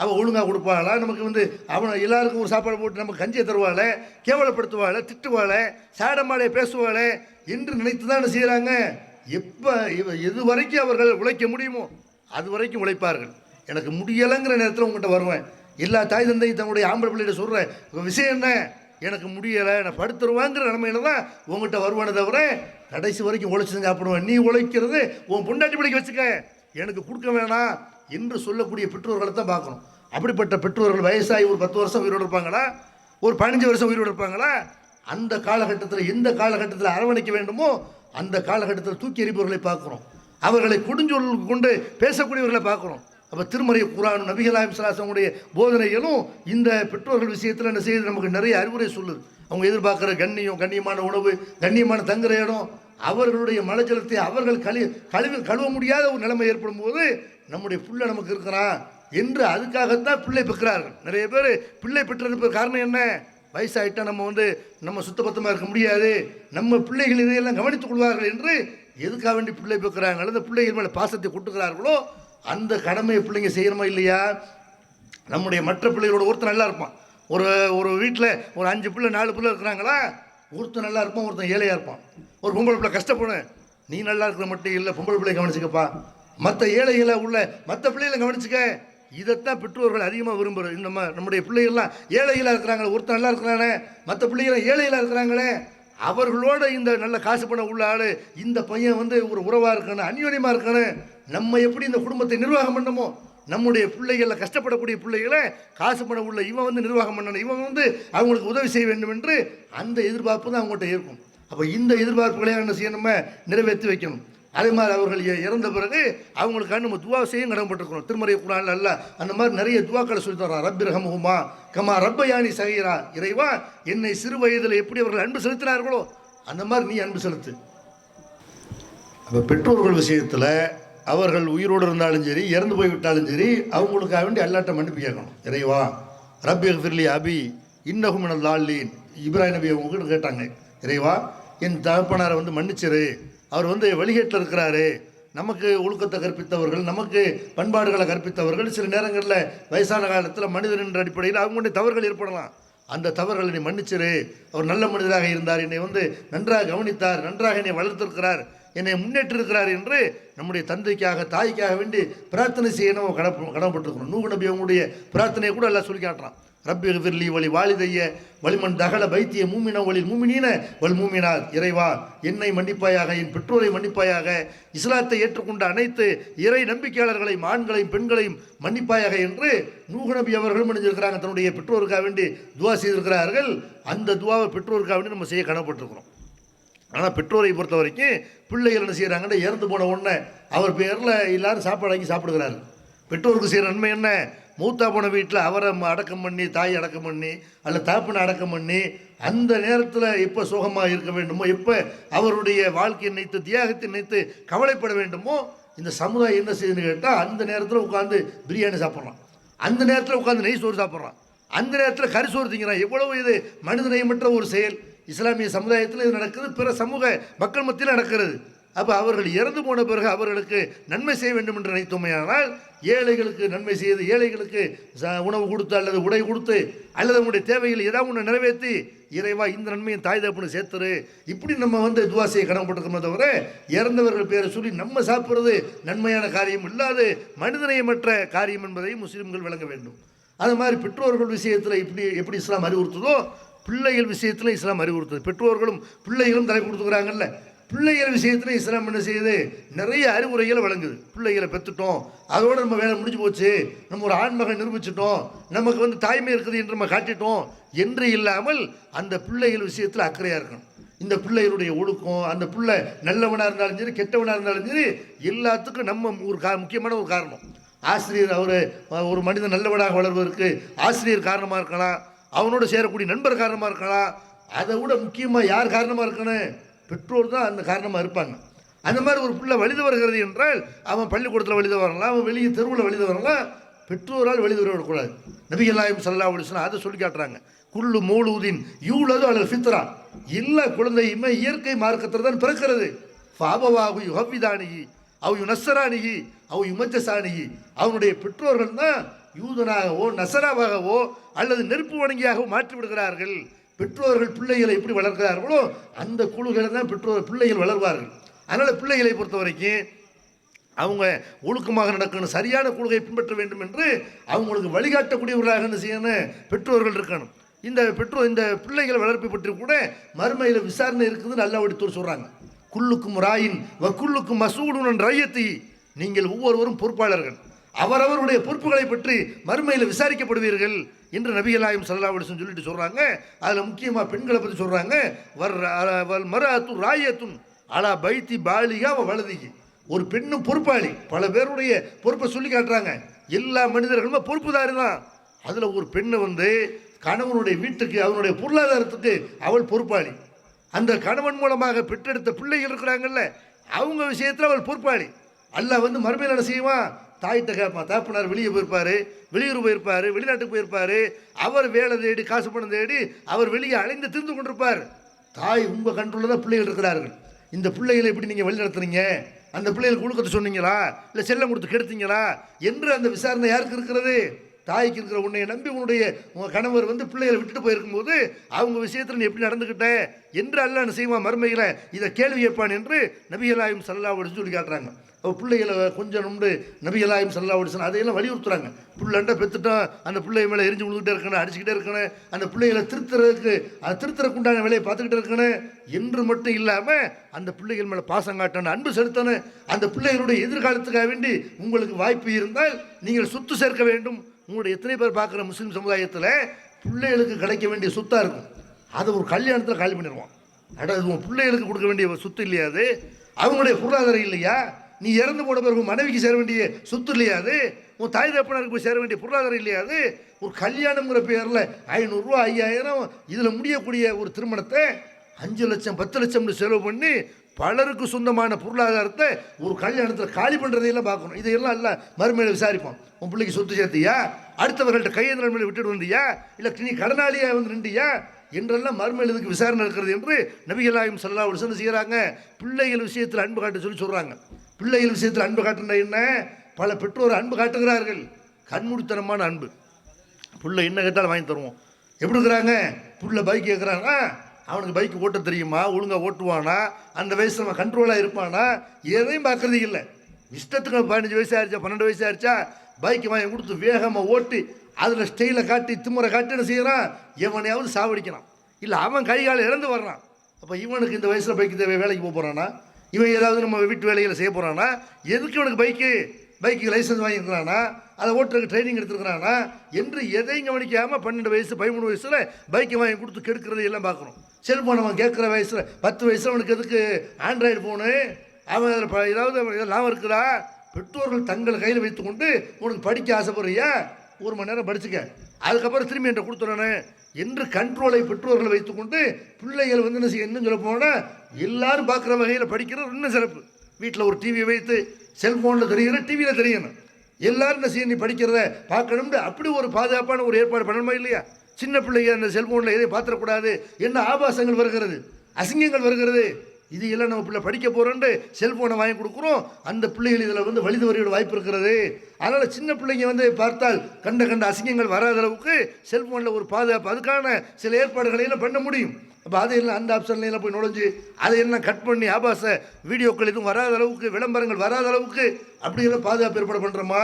அவள் ஒழுங்காக கொடுப்பாளா, நமக்கு அவனை எல்லாருக்கும் ஒரு சாப்பாடு போட்டு நமக்கு கஞ்சியை தருவாளே, கேவலப்படுத்துவாளே, திட்டுவாளே, சாடமாடைய பேசுவாளே என்று நினைத்து தான் செய்கிறாங்க. எப்போ எது வரைக்கும் அவர்கள் உழைக்க முடியுமோ அது வரைக்கும் உழைப்பார்கள். எனக்கு முடியலைங்கிற நேரத்தில் உங்கள்கிட்ட வருவேன். எல்லா தாய் தந்தையும் தன்னுடைய ஆம்பளை பிள்ளைகிட்ட சொல்கிறேன், விஷயம் என்ன, எனக்கு முடியலை, நான் படுத்துருவாங்கிற நிலைமையில தான் உங்கள்கிட்ட வருவானே தவிர கடைசி வரைக்கும் உழைச்சி சாப்பிடுவேன். நீ உழைக்கிறது உன் பொண்டாட்டி பிடிக்க வச்சுக்க, எனக்கு கொடுக்க வேணாம் என்று சொல்லக்கூடிய பெற்றோர்களை தான் பார்க்கணும். அப்படிப்பட்ட பெற்றோர்கள் வயசாகி ஒரு 10 வருஷம் உயிரோடு இருப்பாங்களா, ஒரு 15 வருஷம் உயிரோடு இருப்பாங்களா? அந்த காலகட்டத்தில் எந்த காலகட்டத்தில் அரவணைக்க வேண்டுமோ அந்த காலகட்டத்தில் தூக்கி எறிபவர்களை பார்க்குறோம். அவர்களை கொடுஞ்சொல் கொண்டு பேசக்கூடியவர்களை பார்க்குறோம். அப்போ திருமறை குர்ஆன் நபிகள் நாயகம் ஸல்லல்லாஹு அலைஹி வஸல்லம் போதனைகளும் இந்த பெற்றோர்கள் விஷயத்தில் என்ன செய்யுது? நமக்கு நிறைய அறிவுரை சொல்லுது. அவங்க எதிர்பார்க்குற கண்ணியமான உணவு, கண்ணியமான தங்குற இடம், அவர்களுடைய மலஜலத்தை அவர்கள் கழுவ முடியாத ஒரு நிலைமை ஏற்படும் போது நம்முடைய பிள்ளை நமக்கு இருக்கிறான் என்று அதுக்காகத்தான் பிள்ளை பெற்கிறார்கள். நிறைய பேர் பிள்ளை பெற்றிருப்ப காரணம் என்ன? வயசாகிட்டா நம்ம சுத்தபத்தமாக இருக்க முடியாது, நம்ம பிள்ளைகள் இதையெல்லாம் கவனித்துக் கொள்வார்கள் என்று எதுக்காக வேண்டி பிள்ளை பெற்கிறாங்க, அல்லது பிள்ளைகள் மேலே பாசத்தை கொட்டுகிறார்களோ அந்த கடமையை பிள்ளைங்க செய்யணுமா இல்லையா? நம்முடைய மற்ற பிள்ளைகளோட ஒருத்தர் நல்லா இருப்பான். ஒரு வீட்டில் ஒரு 5 பிள்ளை 4 பிள்ளை இருக்கிறாங்களா, ஒருத்தர் நல்லா இருப்பான், ஒருத்தன் ஏழையாக இருப்பான். ஒரு பொம்பளை பிள்ளை கஷ்டப்படும், நீ நல்லா இருக்கிற மட்டும் இல்லை, பொம்பளை பிள்ளையை கவனிச்சுக்கப்பா, மற்ற ஏழைகளை உள்ள மற்ற பிள்ளைகளை கவனிச்சுக்க. இதைத்தான் பெற்றோர்கள் அதிகமாக விரும்புகிறோம். நம்முடைய பிள்ளைகள்லாம் ஏழைகளாக இருக்கிறாங்களே, ஒருத்தர் நல்லா இருக்கிறானே, மற்ற பிள்ளைகள் ஏழைகளாக இருக்கிறாங்களே, அவர்களோட இந்த நல்ல காசு பணம் உள்ள ஆள் இந்த பையன் ஒரு உறவாக இருக்கணும், அந்யோன்யமாக இருக்கணும். நம்ம எப்படி இந்த குடும்பத்தை நிர்வாகம் பண்ணணுமோ, நம்முடைய பிள்ளைகளில் கஷ்டப்படக்கூடிய பிள்ளைகளை காசு பணம் உள்ள இவன் நிர்வாகம் பண்ணணும், இவன் அவங்களுக்கு உதவி செய்ய வேண்டும் என்று அந்த எதிர்பார்ப்பு தான் அவங்கள்ட்ட இருக்கும். அப்போ இந்த எதிர்பார்ப்புகளை என்ன செய்யணும்? நிறைவேற்றி வைக்கணும். அதே மாதிரி அவர்கள் இறந்த பிறகு அவங்களுக்காக நம்ம துவா செய்யும் கடமைப்பட்டிருக்கணும். திருமறை குர்ஆன்ல அல்லாஹ் அந்த மாதிரி நிறைய துவாக்களை சொல்லி தர்றான். ரப்பிர்ஹம்ஹுமா கமா ரப்பயானி சகீரா, இறைவா என்னை சிறு வயதில் எப்படி அவர்கள் அன்பு செலுத்தினார்களோ அந்த மாதிரி நீ அன்பு செலுத்து. அப்போ பெற்றோர்கள் விஷயத்தில் அவர்கள் உயிரோடு இருந்தாலும் சரி, இறந்து போய்விட்டாலும் சரி, அவங்களுக்காக வேண்டி அல்லாட்ட மன்னிப்பு கேட்கணும். இறைவா ரப்பி ஃபிர்லி அபி இன்னஹு மினல் லாலீன், இப்ராஹிம் நபி அவங்ககிட்ட கேட்டாங்க, இறைவா என் தகப்பனாரை மன்னிச்சிரு, அவர் வழிகேட்டில் இருக்கிறாரு, நமக்கு ஒழுக்கத்தை கற்பித்தவர்கள், நமக்கு பண்பாடுகளை கற்பித்தவர்கள், சில நேரங்களில் வயசான காலத்தில் மனிதன் என்ற அடிப்படையில் அவங்களுடைய தவறுகள் ஏற்படலாம், அந்த தவறுகளை நீ மன்னிச்சிரு, அவர் நல்ல மனிதராக இருந்தார், என்னை நன்றாக கவனித்தார், நன்றாக என்னை வளர்த்திருக்கிறார், என்னை முன்னேற்றிருக்கிறார் என்று நம்முடைய தந்தைக்காக தாய்க்காக வேண்டி பிரார்த்தனை செய்ய நம்ம கடமைப்பட்டிருக்கிறோம். நூஹ் நபி அவங்களுடைய பிரார்த்தனையை கூட எல்லாம் சொல்லி காட்டுறான். ரப்பி ஃபிர்லி வலி வாலிதைய வலிமன் தகல பைத்திய மூமின வலில் மூமினீன வல் மூமினார், இறைவா என்னை மன்னிப்பாயாக, என் பெற்றோரை மன்னிப்பாயாக, இஸ்லாத்தை ஏற்றுக்கொண்ட அனைத்து இறை நம்பிக்கையாளர்களையும் ஆண்களையும் பெண்களையும் மன்னிப்பாயாக என்று நூஹ் நபி அவர்களும் நினைஞ்சிருக்கிறாங்க. தன்னுடைய பெற்றோருக்காக வேண்டி துவா செய்திருக்கிறார்கள். அந்த துவாவை பெற்றோருக்காக வேண்டி நம்ம செய்ய கடமைப்பட்டிருக்கிறோம். ஆனால் பெற்றோரை பொறுத்த வரைக்கும் பிள்ளைகள் என்ன செய்கிறாங்கன்னா, இறந்து போன உடனே அவர் பேரில் எல்லாரும் சாப்பாடு வாங்கி சாப்பிடுகிறாரு. பெற்றோருக்கு செய்கிற நன்மை என்ன? மூத்தா போன வீட்டில் அவரை அடக்கம் பண்ணி, தாய் அடக்கம் பண்ணி, அல்ல தாப்பனை அடக்கம் பண்ணி, அந்த நேரத்தில் எப்போ சோகமாக இருக்க வேண்டுமோ, எப்போ அவருடைய வாழ்க்கையை நினைத்து தியாகத்தை நினைத்து கவலைப்பட வேண்டுமோ, இந்த சமுதாயம் என்ன செய்யுதுன்னு கேட்டால், அந்த நேரத்தில் உட்காந்து பிரியாணி சாப்பிட்றான், அந்த நேரத்தில் உட்காந்து நெய் சோறு சாப்பிட்றான், அந்த நேரத்தில் கரிசோறு திங்கிறான். எவ்வளவு இது மனிதநேயமற்ற ஒரு செயல்! இஸ்லாமிய சமுதாயத்தில் இது நடக்குது, பிற சமூக மக்கள் மத்தியில் நடக்கிறது. அப்போ அவர்கள் இறந்து போன பிறகு அவர்களுக்கு நன்மை செய்ய வேண்டும் என்று நினைத்தோமையானால், ஏழைகளுக்கு நன்மை செய்து, ஏழைகளுக்கு உணவு கொடுத்து அல்லது உடை கொடுத்து அல்லது அவங்களுடைய தேவைகள் ஏதாவது ஒன்று நிறைவேற்றி, இறைவா இந்த நன்மையை தாய் தகப்பனை சேர்த்துரு, இப்படி நம்ம துவா செய்ய கடமைப்பட்டிருக்கோமே தவிர, இறந்தவர்கள் பேரை சொல்லி நம்ம சாப்பிட்றது நன்மையான காரியம் இல்லாது மனிதநேயமற்ற காரியம் என்பதை முஸ்லீம்கள் விளங்க வேண்டும். அது மாதிரி பெற்றோர்கள் விஷயத்தில் எப்படி இஸ்லாம் அறிவுறுத்துதோ, பிள்ளைகள் விஷயத்தில் இஸ்லாம் அறிவுறுத்துது. பெற்றோர்களும் பிள்ளைகளும் தலை கொடுத்துக்கிறாங்கல்ல, பிள்ளைகள் விஷயத்தில் இஸ்லாம் என்ன செய்யுது? நிறைய அறிவுரைகளை வழங்குது. பிள்ளைகளை பெற்றுட்டோம், அதோடு நம்ம வேலை முடிஞ்சு போச்சு, நம்ம ஒரு ஆண்மகன் நிரூபிச்சிட்டோம், நமக்கு தாய்மை இருக்குது என்று நம்ம காட்டிட்டோம் என்று இல்லாமல் அந்த பிள்ளைகள் விஷயத்தில் அக்கறையாக இருக்கணும். இந்த பிள்ளைகளுடைய ஒழுக்கம், அந்த பிள்ளை நல்லவனாக இருந்தாலும் சரி கெட்டவனாக இருந்தாலும் சரி, எல்லாத்துக்கும் நம்ம ஒரு முக்கியமான ஒரு காரணம். ஆசிரியர் ஒரு மனிதன் நல்லவனாக வளர்வதற்கு ஆசிரியர் காரணமாக இருக்கலாம், அவனோட சேரக்கூடிய நண்பர் காரணமாக இருக்கலாம். அதை விட முக்கியமாக யார் காரணமாக இருக்கணும்? பெற்றோர் தான் அந்த காரணமாக இருப்பாங்க. அந்த மாதிரி ஒரு பிள்ளை வழித வருகிறது என்றால் அவன் பள்ளிக்கூடத்தில் வழித வரலாம், அவன் வெளியே தெருவில் வழித வரலாம், பெற்றோரால் வழித வரக்கூடாது. நபிகள் நாயகம் ஸல்லல்லாஹு அலைஹி வஸல்லம் அதை சொல்லி காட்டுறாங்க. குல்லு மௌலூதின் யூலது அலல் ஃபித்ரா, எல்லா குழந்தையுமே இயற்கை மார்க்கத்தில் தான் பிறக்கிறது. ஃபாபவாஹு யுஹவ்விதானிஹி அவ் யுனஸ்ஸரானிஹி அவ் யுமஜ்ஜசானிஹி, அவனுடைய பெற்றோர்கள் தான் யூதனாகவோ நசராவாகவோ அல்லது நெருப்பு வணங்கியாகவோ மாற்றி விடுகிறார்கள். பெற்றோர்கள் பிள்ளைகளை எப்படி வளர்க்கிறார்களோ அந்த குழுகளை தான் பிள்ளைகள் வளர்வார்கள். அதனால் பிள்ளைகளை பொறுத்த வரைக்கும் அவங்க ஒழுக்கமாக நடக்கணும், சரியான கொள்கையை பின்பற்ற வேண்டும் என்று அவங்களுக்கு வழிகாட்டக்கூடியவர்களாக என்ன செய்யணும்? பெற்றோர்கள் இருக்கணும். இந்த பிள்ளைகளை வளர்ப்பை பற்றி கூட மறுமையில் விசாரணை இருக்குதுன்னு அல்லாஹ் எடுத்து சொல்கிறாங்க. குல்லுக்கும் ராயின் வ குல்லுக்கும் மசூலுன் ரய்யத்தி, நீங்கள் ஒவ்வொருவரும் பொறுப்பாளர்கள், அவரவருடைய பொறுப்புகளை பற்றி மறுமையில் விசாரிக்கப்படுவீர்கள் என்று நபிகள் நாயகம் ஸல்லல்லாஹு அலைஹி வஸல்லம் சொல்லிட்டு சொல்கிறாங்க. அதில் முக்கியமாக பெண்களை பற்றி சொல்கிறாங்க. வல் மராத்து ராயத்துன் அலா பைத்தி பாலிகா வலதிகி, ஒரு பெண்ணும் பொறுப்பாளி. பல பேருடைய பொறுப்பை சொல்லி காட்டுறாங்க. எல்லா மனிதர்களுமே பொறுப்புதாரி தான். அதில் ஒரு பெண்ணை கணவனுடைய வீட்டுக்கு, அவனுடைய பொருளாதாரத்துக்கு அவள் பொறுப்பாளி. அந்த கணவன் மூலமாக பெற்றெடுத்த பிள்ளைகள் இருக்கிறாங்கல்ல, அவங்க விஷயத்தில் அவள் பொறுப்பாளி. அல்லாஹ் மறுமையில் என்ன செய்வான்? தாயிட்ட கேட்பான். தாப்பனார் வெளியே போயிருப்பார், வெளியூர் போயிருப்பார், வெளிநாட்டுக்கு போயிருப்பார், அவர் வேலை தேடி காசு பணம் தேடி அவர் வெளியே அலைந்து திரிந்து கொண்டிருப்பார். தாய் உங்கள் கண்ட்ரோலில் தான் பிள்ளைகள் இருக்கிறார்கள். இந்த பிள்ளைகளை எப்படி நீங்கள் வழி நடத்துறீங்க? அந்த பிள்ளைகளுக்கு ஒழுக்கத்தை சொன்னீங்களா, இல்லை செல்லம் கொடுத்து கெடுத்தீங்களா என்று அந்த விசாரணை யாருக்கு இருக்கிறது? தாய்க்கு இருக்கிற. உன்னை நம்பி உங்கள் கணவர் பிள்ளைகளை விட்டுட்டு போயிருக்கும்போது அவங்க விஷயத்தில் நீ எப்படி நடந்துக்கிட்ட என்று அல்லாஹ் என்ன செய்வான்? மறுமையில் இதை கேள்வி கேட்பான் என்று நபிகள் நாயகம் ஸல்லல்லாஹு அலைஹி வஸல்லம் சொல்லி காட்டுறாங்க. பிள்ளைகளை கொஞ்சம் நம்பு நபிகள் நாயகம் ஸல்லல்லாஹு அலைஹி வஸல்லம் அதையெல்லாம் வலியுறுத்துறாங்க. பிள்ளைண்ட பெற்றுட்டோம், அந்த பிள்ளை மேலே எரிஞ்சு விழுந்துகிட்டே இருக்கணும், அடிச்சுக்கிட்டே இருக்கணும், அந்த பிள்ளைகளை திருத்துறதுக்குண்டான வேலையை பார்த்துக்கிட்டே இருக்கணும் என்று மட்டும் இல்லாமல் அந்த பிள்ளைகள் மேலே பாசம் காட்டணும், அன்பு செலுத்தணும். அந்த பிள்ளைகளுடைய எதிர்காலத்துக்காக வேண்டி உங்களுக்கு வாய்ப்பு இருந்தால் நீங்கள் சொத்து சேர்க்க வேண்டும். உங்களுடைய எத்தனை பேர் பார்க்குற முஸ்லீம் சமுதாயத்தில் பிள்ளைகளுக்கு கிடைக்க வேண்டிய சொத்தாக இருக்கும், அதை ஒரு கல்யாணத்தில் காலி பண்ணிடுவான். அது உன் பிள்ளைகளுக்கு கொடுக்க வேண்டிய சொத்து இல்லையா? அது அவங்களுடைய பொருளாதாரம் இல்லையா? நீ இறந்து போன பிறகு மனைவிக்கு சேர வேண்டிய சொத்து இல்லையா? அது உன் தாய் தகப்பனருக்கு போய் சேர வேண்டிய பொருளாதாரம் இல்லையா? அது ஒரு கல்யாணங்கிற பேரில் 500 ரூபா 5000 இதில் முடியக்கூடிய ஒரு திருமணத்தை 5 லட்சம் 10 லட்சம்னு செலவு பண்ணி பலருக்கு சொந்தமான பொருளாதாரத்தை ஒரு கல்யாணத்தில் காலி பண்ணுறதையெல்லாம் பார்க்கணும். இதையெல்லாம் இல்லை மறுமையில் விசாரிப்போம். உன் பிள்ளைக்கு சொத்து சேர்த்தியா, அடுத்தவர்கள்ட்ட கையெழுந்த நிலைமையில் விட்டுட்டு வந்தியா, இல்லை நீ கடனாளியாக நின்றியா என்றெல்லாம் மறுமையில் இதுக்கு விசாரணை இருக்கிறது என்று நபிகள் நாயகம் ஸல்லல்லாஹு அலைஹி வஸல்லம் செய்கிறாங்க. பிள்ளைகள் விஷயத்தில் அன்பு காட்ட சொல்கிறாங்க. பிள்ளைகள் விஷயத்தில் அன்பு காட்டுனா என்ன? பல பெற்றோர் அன்பு காட்டுகிறார்கள், கண்மூடித்தனமான அன்பு. பிள்ளை என்ன கேட்டாலும் வாங்கி தருவோம். எப்படி இருக்கிறாங்க? பிள்ளை பைக் கேட்குறாங்க, அவனுக்கு பைக்கு ஓட்ட தெரியுமா, ஒழுங்காக ஓட்டுவானா, அந்த வயசில் அவன் கண்ட்ரோலாக இருப்பானா, எதையும் பார்க்குறது இல்லை. இஷ்டத்துக்கு 15 வயசு ஆயிடுச்சா 12 வயசு ஆயிடுச்சா பைக்கு வாங்கி கொடுத்து வேகமாக ஓட்டி அதில் ஸ்டைலை காட்டி திமுறை காட்டி என்ன செய்கிறான்? எவனையாவது சாவடிக்கிறான், இல்லை அவன் கைகால் இறந்து வர்றான். அப்போ இவனுக்கு இந்த வயசில் பைக்கு தேவை, வேலைக்கு போக போகிறானா, இவன் ஏதாவது நம்ம வீட்டு வேலைகளை செய்ய போகிறானா, எதுக்கு இவனுக்கு பைக்கு லைசன்ஸ் வாங்கியிருக்கிறானா, அதை ஓட்டுறதுக்கு ட்ரைனிங் எடுத்துருக்கிறானா என்று எதையும் கவனிக்காமல் 12 வயசு 13 வயசில் பைக்கை வாங்கி கொடுத்து கெடுக்கிறது எல்லாம் பார்க்குறோம். செல்ஃபோன் அவன் கேட்குற வயசில் 10 வயசில் அவனுக்கு எதுக்கு ஆண்ட்ராய்டு ஃபோனு, அவன் அதில் ஏதாவது லாபம் இருக்குதா? பெற்றோர்கள் தங்கள் கையில் வைத்துக்கொண்டு உனக்கு படிக்க ஆசைப்படுறியா, 1 மணி நேரம் படிச்சுக்க, அதுக்கப்புறம் திரும்பி என்கிட்ட கொடுத்துறேன்னு என்று கண்ட்ரோலை பெற்றோர்களை வைத்துக்கொண்டு பிள்ளைகள் என்ன செய்ய இன்னும் சொல்ல போனால் எல்லாரும் பார்க்குற வகையில் படிக்கிறது இன்னும் சிறப்பு. வீட்டில் ஒரு டிவியை வைத்து செல்ஃபோனில் தெரிகிற டிவியில் தெரியணும், எல்லாரும் என்ன செய்ய நீ படிக்கிறத பார்க்கணும்னு அப்படி ஒரு பாதுகாப்பான ஒரு ஏற்பாடு பண்ணணுமா இல்லையா? சின்ன பிள்ளைங்க அந்த செல்ஃபோனில் எதையும் பார்த்துடக்கூடாது, என்ன ஆபாசங்கள் வருகிறது, அசிங்கங்கள் வருகிறது, இது எல்லாம் நம்ம பிள்ளை படிக்க போகிறோன்ட்டு செல்ஃபோனை வாங்கி கொடுக்குறோம். அந்த பிள்ளைகள் இதில் வலிது வரையோட வாய்ப்பு இருக்கிறது. அதனால் சின்ன பிள்ளைங்க பார்த்தால் கண்ட அசிங்கங்கள் வராத அளவுக்கு செல்ஃபோனில் ஒரு பாதுகாப்பு, அதுக்கான சில ஏற்பாடுகளையெல்லாம் பண்ண முடியும். அப்போ அதையெல்லாம் அந்த ஆப்ஷன்லாம் போய் நுழைஞ்சு அதையெல்லாம் கட் பண்ணி ஆபாச வீடியோக்கள் எதுவும் வராத அளவுக்கு, விளம்பரங்கள் வராத அளவுக்கு அப்படியெல்லாம் பாதுகாப்பு ஏற்பாடு பண்ணுறோமா?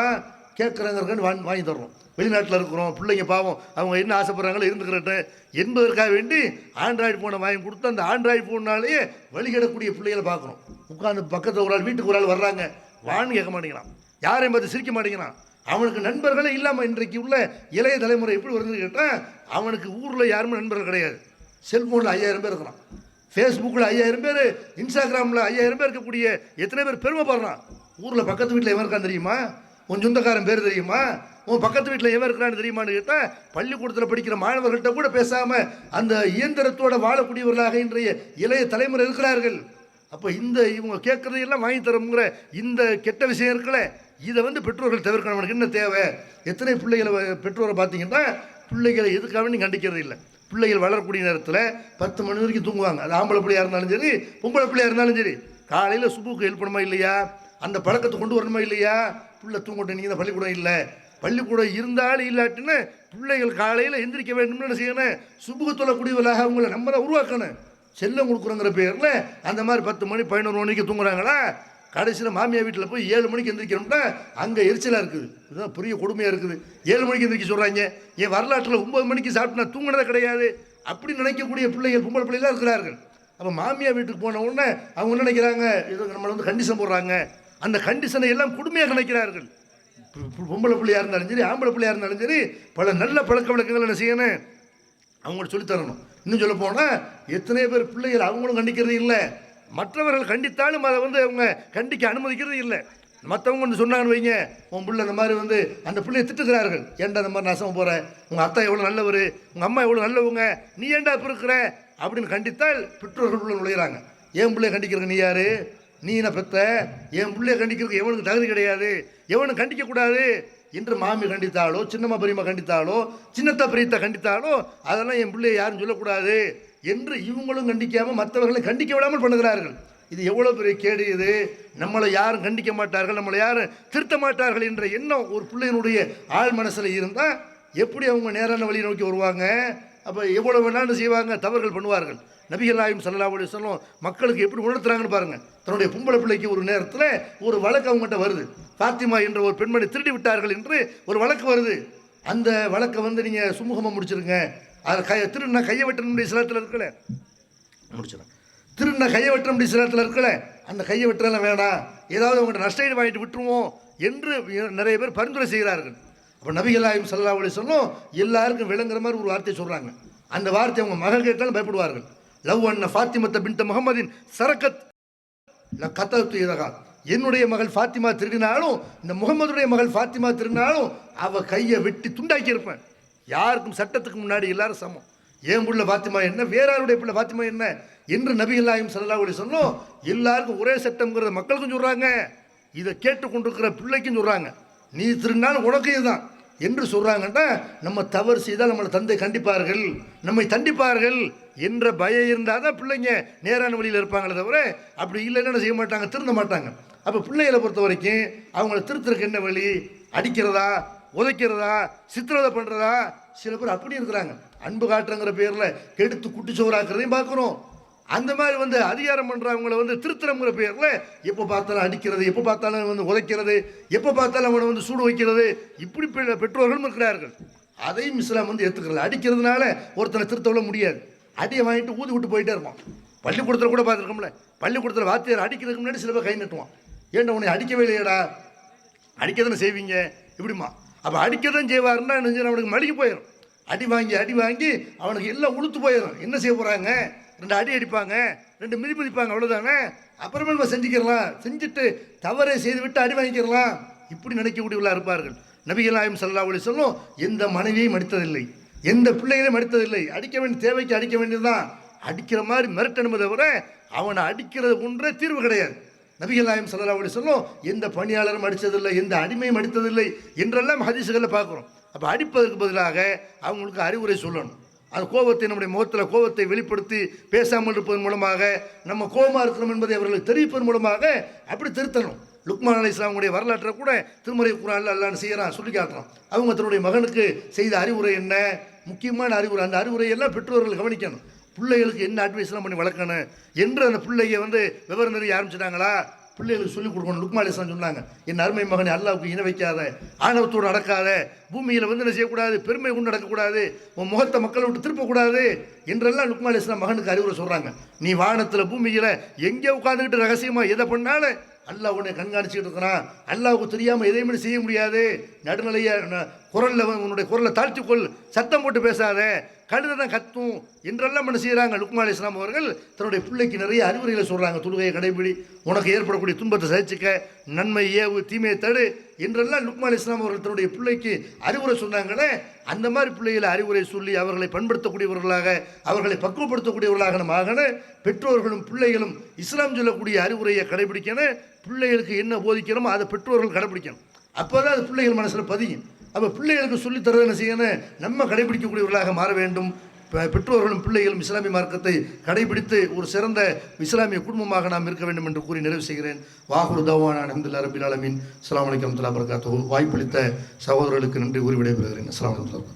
கேட்குறாங்கன்னு வாங்கி தர்றோம். வெளிநாட்டில் இருக்கிறோம், பிள்ளைங்க பாவம் அவங்க என்ன ஆசைப்படுறாங்களோ இருந்துக்கிறட்டும் என்பதற்காக வேண்டி ஆண்ட்ராய்டு ஃபோனை வாங்கி கொடுத்து அந்த ஆண்ட்ராய்டு ஃபோன்னாலேயே வழிகிடக்கூடிய பிள்ளைகளை பார்க்குறோம். உட்காந்து பக்கத்தில் ஒரு ஆள், வீட்டுக்கு ஒரு ஆள் வர்றாங்க, வான்னு கேட்க மாட்டேங்கிறான், யாரையும் பார்த்து சிரிக்க மாட்டேங்கிறான். அவனுக்கு நண்பர்களே இல்லாமல் இன்றைக்கு உள்ள இளைய தலைமுறை எப்படி வருதுன்னு கேட்டால் அவனுக்கு ஊரில் யாருமே நண்பர்கள் கிடையாது. செல்ஃபோனில் 5000 பேர் இருக்கிறான், ஃபேஸ்புக்கில் 5000 பேர், இன்ஸ்டாகிராமில் 5000 பேர் இருக்கக்கூடிய எத்தனை பேர் பெருமைப்படுறான். ஊரில் பக்கத்து வீட்டில் எவன் இருக்கான் தெரியுமா? உன் சொந்தக்காரன் பேர் தெரியுமா, உன் பக்கத்து வீட்டில் எவன் இருக்கிறான்னு தெரியுமான்னு கேட்டால் பள்ளிக்கூடத்தில் படிக்கிற மாணவர்கள்ட்ட கூட பேசாமல் அந்த இயந்திரத்தோட வாழக்கூடியவர்களாக இன்றைய இளைய தலைமுறை இருக்கிறார்கள். அப்போ இவங்க கேட்குறதையெல்லாம் வாங்கி தரமுங்கிற இந்த கெட்ட விஷயம் இருக்குல்ல, இதை பெற்றோர்கள் தவிர்க்கணும். நமக்கு என்ன தேவை? எத்தனை பிள்ளைகளை பெற்றோரை பார்த்தீங்கன்னா பிள்ளைகளை எதுக்காக நீ கண்டிக்கிறது இல்லை. பிள்ளைகள் வளரக்கூடிய நேரத்தில் 10 மணி வரைக்கும் தூங்குவாங்க. அது ஆம்பளை பிள்ளையாக இருந்தாலும் சரி, பொம்பளை பிள்ளையாக இருந்தாலும் சரி. காலையில் சுபுக்கு ஹெல்ப் பண்ணணுமா இல்லையா? அந்த பழக்கத்தை கொண்டு வரணுமா இல்லையா? பிள்ளை தூங்கட்டும், நீங்கள் தான் பள்ளிக்கூடம் இல்லை, பள்ளிக்கூடம் இருந்தாலும் இல்லாட்டின்னு பிள்ளைகள் காலையில் எந்திரிக்க வேண்டும்னு என்ன செய்யணும்? சுபுக்கு சொல்லக்கூடியவர்களாக அவங்கள நம்ம தான் உருவாக்கணும். செல்லம் கொடுக்குறோங்கிற பேரில் அந்த மாதிரி 10 மணி 11 மணிக்கு தூங்குறாங்களா, கடைசியில் மாமியார் வீட்டில் போய் 7 மணிக்கு எந்திரிக்கணும்னா அங்கே எரிச்சலாக இருக்குது. இதுதான் பெரிய கொடுமையாக இருக்குது. 7 மணிக்கு எந்திரிக்க சொல்கிறாங்க. என் வரலாற்றில் 9 மணிக்கு சாப்பிட்டு நான் தூங்கினதே கிடையாது அப்படி நினைக்கக்கூடிய பிள்ளைகள், பொம்பளை பிள்ளைகளாக இருக்கிறார்கள். அப்போ மாமியார் வீட்டுக்கு போன உடனே அவங்க என்ன நினைக்கிறாங்க? இது நம்மளை கண்டிஷன் போடுறாங்க. அந்த கண்டிஷனை எல்லாம் கொடுமையாக நினைக்கிறார்கள். பொம்பளை பிள்ளையாக இருந்தாலும் சரி, ஆம்பளை பிள்ளையாக இருந்தாலும் சரி, பல நல்ல பழக்க வழக்கங்கள் என்ன செய்யணும்? அவங்களுக்கு சொல்லித்தரணும். இன்னும் சொல்ல போனால் எத்தனை பேர் பிள்ளைகள் அவங்களும் கண்டிக்கிறது இல்லை, மற்றவர்கள் கண்டித்தாலும் அதை அவங்க கண்டிக்க அனுமதிக்கிறது இல்லை. மற்றவங்க சொன்னாங்கன்னு வைங்க, உன் பிள்ளை இந்த மாதிரி அந்த பிள்ளையை திட்டுக்கிறார்கள். ஏன்டா இந்த மாதிரி நாசமாக போகிற, உங்கள் அத்தா எவ்வளோ நல்லவர், உங்கள் அம்மா எவ்வளோ நல்லவங்க, நீ ஏன்டா இப்போ இருக்கிற அப்படின்னு கண்டித்தால் பெற்றோர்கள் நுழையிறாங்க. என் பிள்ளைய கண்டிக்கிறதுக்கு நீ யார்? நீ என்ன பெத்த? என் பிள்ளைய கண்டிக்கிறதுக்கு எவனுக்கு தகுதி கிடையாது, எவனும் கண்டிக்கக்கூடாது என்று மாமி கண்டித்தாலோ, சின்னம்மா பெரியம்மா கண்டித்தாலோ, சின்னத்தா பெரியத்தா கண்டித்தாலோ அதெல்லாம் என் பிள்ளைய யாரும் சொல்லக்கூடாது என்று இவங்களும் கண்டிக்காமல் மற்றவர்களை கண்டிக்க விடாமல் பண்ணுகிறார்கள். இது எவ்வளோ பெரிய கேடு! இது நம்மளை யாரும் கண்டிக்க மாட்டார்கள், நம்மளை யாரும் திருத்த மாட்டார்கள் என்ற எண்ணம் ஒரு பிள்ளையினுடைய ஆழ் மனசில் இருந்தால் எப்படி அவங்க நேரான வழியை நோக்கி வருவாங்க? அப்போ எவ்வளோ வேணாலும் செய்வாங்க, தவறுகள் பண்ணுவார்கள். நபிகள் நாயகம் ஸல்லல்லாஹு அலைஹி வஸல்லம் மக்களுக்கு எப்படி உணர்த்துறாங்கன்னு பாருங்கள். தன்னுடைய பொம்பளை பிள்ளைக்கு ஒரு நேரத்தில் ஒரு வழக்கு அவங்ககிட்ட வருது. ஃபாத்திமா என்ற ஒரு பெண்மணி திருடி விட்டார்கள் என்று ஒரு வழக்கு வருது. அந்த வழக்கை நீங்கள் சுமூகமாக முடிச்சிருங்க. அதை திருநா கையை வெட்டணும் இஸ்லாத்தில் இருக்கல, முடிச்சிடறேன். திருநா கையை வெட்டணும் இஸ்லாத்தில் இருக்கல, அந்த கையை வெட்டுறதெல்லாம் வேணாம், ஏதாவது அவங்கள்ட்ட நஷ்டம் வாங்கிட்டு விட்டுருவோம் என்று நிறைய பேர் பரிந்துரை செய்கிறார்கள். அப்போ நபிகள் நாயகம் ஸல்லல்லாஹு அலைஹி வஸல்லம் எல்லாருக்கும் விளங்குற மாதிரி ஒரு வார்த்தை சொல்கிறாங்க. அந்த வார்த்தை அவங்க மகள் கேட்டாலும் பயப்படுவார்கள். லவ் அன்ன ஃபாத்திமத்த பின்த முஹம்மதின் சரக்கத் கத்தத்து இதகா, என்னுடைய மகள் ஃபாத்திமா திருடினாலும், இந்த முகமதுடைய மகள் ஃபாத்திமா திருடினாலும் அவள் கையை வெட்டி துண்டாக்கி இருப்பேன். யாருக்கும் சட்டத்துக்கு முன்னாடி எல்லாரும் சமம். என் பிள்ளை ஃபாத்திமா என்ன, வேற யாருடைய பிள்ளை ஃபாத்திமா என்ன என்று நபிகள் நாயகம் ஸல்லல்லாஹு அலைஹி வஸல்லம் எல்லாருக்கும் ஒரே சட்டம்ங்கிறத மக்களுக்கும் சொல்கிறாங்க. இதை கேட்டுக்கொண்டிருக்கிற பிள்ளைக்கும் சொல்கிறாங்க. நீ திருநாள் உனக்கு இதுதான் என்று சொல்கிறாங்கன்னா, நம்ம தவறு செய்தால் நம்மளை தந்தை கண்டிப்பார்கள், நம்மை தண்டிப்பார்கள் என்ற பயம் இருந்தால் தான் பிள்ளைங்க நேரான வழியில் இருப்பாங்களே தவிர அப்படி இல்லைன்னு செய்ய மாட்டாங்க, திருந்த மாட்டாங்க. அப்போ பிள்ளைகளை பொறுத்த வரைக்கும் அவங்கள திருத்துறதுக்கு என்ன வழி? அடிக்கிறதா, உதைக்கிறதா, சித்திரவதை பண்ணுறதா? சில பேர் அப்படி இருக்கிறாங்க. அன்பு காட்டுறங்கிற பேரில் கெடுத்து குட்டி சோறாக்குறதையும் பார்க்குறோம். அந்த மாதிரி அதிகாரம் பண்ணுறவங்கள திருத்தரங்கிற பேரில் எப்போ பார்த்தாலும் அடிக்கிறது, எப்போ பார்த்தாலும் உதைக்கிறது, எப்போ பார்த்தாலும் அவனை சூடு வைக்கிறது, இப்படி பெற்றோர்களும் இருக்கிறார்கள். அதையும் இஸ்லாம் ஏற்றுக்கிறது. அடிக்கிறதுனால ஒருத்தனை திருத்தவிட முடியாது. அடியை வாங்கிட்டு ஊதி விட்டு போயிட்டே இருப்பான். பள்ளிக்கூடத்தில் கூட பார்த்துருக்கோம்ல, பள்ளிக்கூடத்தில் வாத்தியார் அடிக்கிறதுக்கு முன்னாடி சில பேர் கை நட்டுவான். ஏன்டா உன்னை அடிக்கவே இல்லையடா, அடிக்க தானே செய்வீங்க இப்படிமா. அப்போ அடிக்க தான் செய்வாருன்னா அவனுக்கு மளிகை போயிடும். அடி வாங்கி அவனுக்கு எல்லாம் உளுத்து போயிடும். என்ன செய்ய போகிறாங்க? 2 அடி அடிப்பாங்க, 2 மிதிப்பாங்க, அவ்வளோதானே. அப்புறமே நம்ம செஞ்சுக்கிறலாம், செஞ்சுட்டு தவறை செய்து விட்டு அடி வாங்கிக்கிறலாம், இப்படி நினைக்கக்கூடியவர்களாக இருப்பார்கள். நபிகள் நாயகம் ஸல்லல்லாஹு அலைஹி வஸல்லம் எந்த மனைவியையும் அடித்ததில்லை, எந்த பிள்ளைகளையும் அடித்ததில்லை. அடிக்க வேண்டிய தேவைக்கு அடிக்க வேண்டியதுதான். அடிக்கிற மாதிரி மிரட்டணுமே தவிர அவனை அடிக்கிறது ஒன்றே தீர்வு கிடையாது. நபிகள் நாயகம் ஸல்லல்லாஹு அலைஹி வஸல்லம் எந்த பணியாளரும் அடித்ததில்லை, எந்த அடிமையும் அடித்ததில்லை என்றெல்லாம் ஹதீஸ்களில் பார்க்குறோம். அப்போ அடிப்பதற்கு பதிலாக அவங்களுக்கு அறிவுரை சொல்லணும். அந்த கோபத்தை, நம்முடைய முகத்தில் கோபத்தை வெளிப்படுத்தி பேசாமல் இருப்பதன் மூலமாக, நம்ம கோபமாக இருக்கிறோம் என்பதை அவர்களுக்கு தெரிவிப்பதன் மூலமாக அப்படி திருத்தணும். லுக்மான் அலைஹிஸ்ஸலாமுடைய வரலாற்றை கூட திருமறை குர்ஆன்ல அல்லாஹ் செய்கிறான், சொல்லி காட்டுறான். அவங்க தன்னுடைய மகனுக்கு செய்த அறிவுரை என்ன, முக்கியமான அறிவுரை. அந்த அறிவுரையெல்லாம் பெற்றோர்கள் கவனிக்கணும். பிள்ளைகளுக்கு என்ன அட்வைஸ்லாம் பண்ணி வளர்க்கணும் என்று அந்த பிள்ளைங்க விவரம் தெரிய ஆரம்பிச்சிட்டாங்களா, பிள்ளைகளுக்கு சொல்லிக் கொடுக்கணும். லுக்மான் அலைஹிஸ்ஸலாம் சொன்னாங்க, என் அருமை மகனை அல்லாஹ்வுக்கு இணை வைக்காத, ஆணவத்தோடு நடக்காத, பூமியில் என்ன செய்யக்கூடாது, பெருமை கொண்டு நடக்கக்கூடாது, உன் முகத்தை மக்களை விட்டு திருப்பக்கூடாது என்றெல்லாம் லுக்மான் அலைஹிஸ்ஸலாம் மகனுக்கு அறிவுரை சொல்கிறாங்க. நீ வானத்தில் பூமியில் எங்கே உட்காந்துக்கிட்டு ரகசியமாக எதை பண்ணாலும் அல்லாஹ் உன்னை கண்காணிச்சுக்கிட்டு இருக்கிறான். அல்லாஹ்வுக்கு தெரியாமல் எதையுமே செய்ய முடியாது. நடுநிலைய குரலில் உன்னுடைய குரலை தாழ்த்திக்கொள், சத்தம் போட்டு பேசாத, கழுதை தான் கத்தும் என்றெல்லாம் என்ன செய்கிறாங்க. லுக்மான் அலைஹிஸ்ஸலாம் அவர்கள் தன்னுடைய பிள்ளைக்கு நிறைய அறிவுரைகளை சொல்கிறாங்க. தொழுகையை கடைபிடி, உனக்கு ஏற்படக்கூடிய துன்பத்தை சகிச்சுக்க, நன்மை ஏவு, தீமையை தடு என்றெல்லாம் லுக்மான் அலைஹிஸ்ஸலாம் அவர்கள் தன்னுடைய பிள்ளைக்கு அறிவுரை சொன்னாங்களே. அந்த மாதிரி பிள்ளைகளை அறிவுரை சொல்லி அவர்களை பண்படுத்தக்கூடியவர்களாக, அவர்களை பக்குவப்படுத்தக்கூடியவர்களாக நம்ம ஆகணும். பெற்றோர்களும் பிள்ளைகளும் இஸ்லாம் சொல்லக்கூடிய அறிவுரையை கடைபிடிக்கணும். பிள்ளைகளுக்கு என்ன போதிக்கணுமோ அதை பெற்றோர்கள் கடைபிடிக்கணும். அப்போ தான் அது பிள்ளைகள் மனசில் பதியும். அப்போ பிள்ளைகளுக்கு சொல்லித்தரது என்ன செய்யணும், நம்ம கடைபிடிக்கக்கூடியவர்களாக மாற வேண்டும். பெற்றோர்களும் பிள்ளைகளும் இஸ்லாமிய மார்க்கத்தை கடைபிடித்து ஒரு சிறந்த இஸ்லாமிய குடும்பமாக நாம் இருக்க வேண்டும் என்று கூறி நிறைவு செய்கிறேன். வாகுரு தவானா அல்ஹம்துலில்லாஹி ரப்பில் ஆலமீன். அஸ்ஸலாமு அலைக்கும் வரஹ்மத்துல்லாஹி வபரகாத்துஹு. வாய்ப்பளித்த சகோதரர்களுக்கு நன்றி கூறி விடைபெறுகிறேன். அஸ்ஸலாமு அலைக்கும்.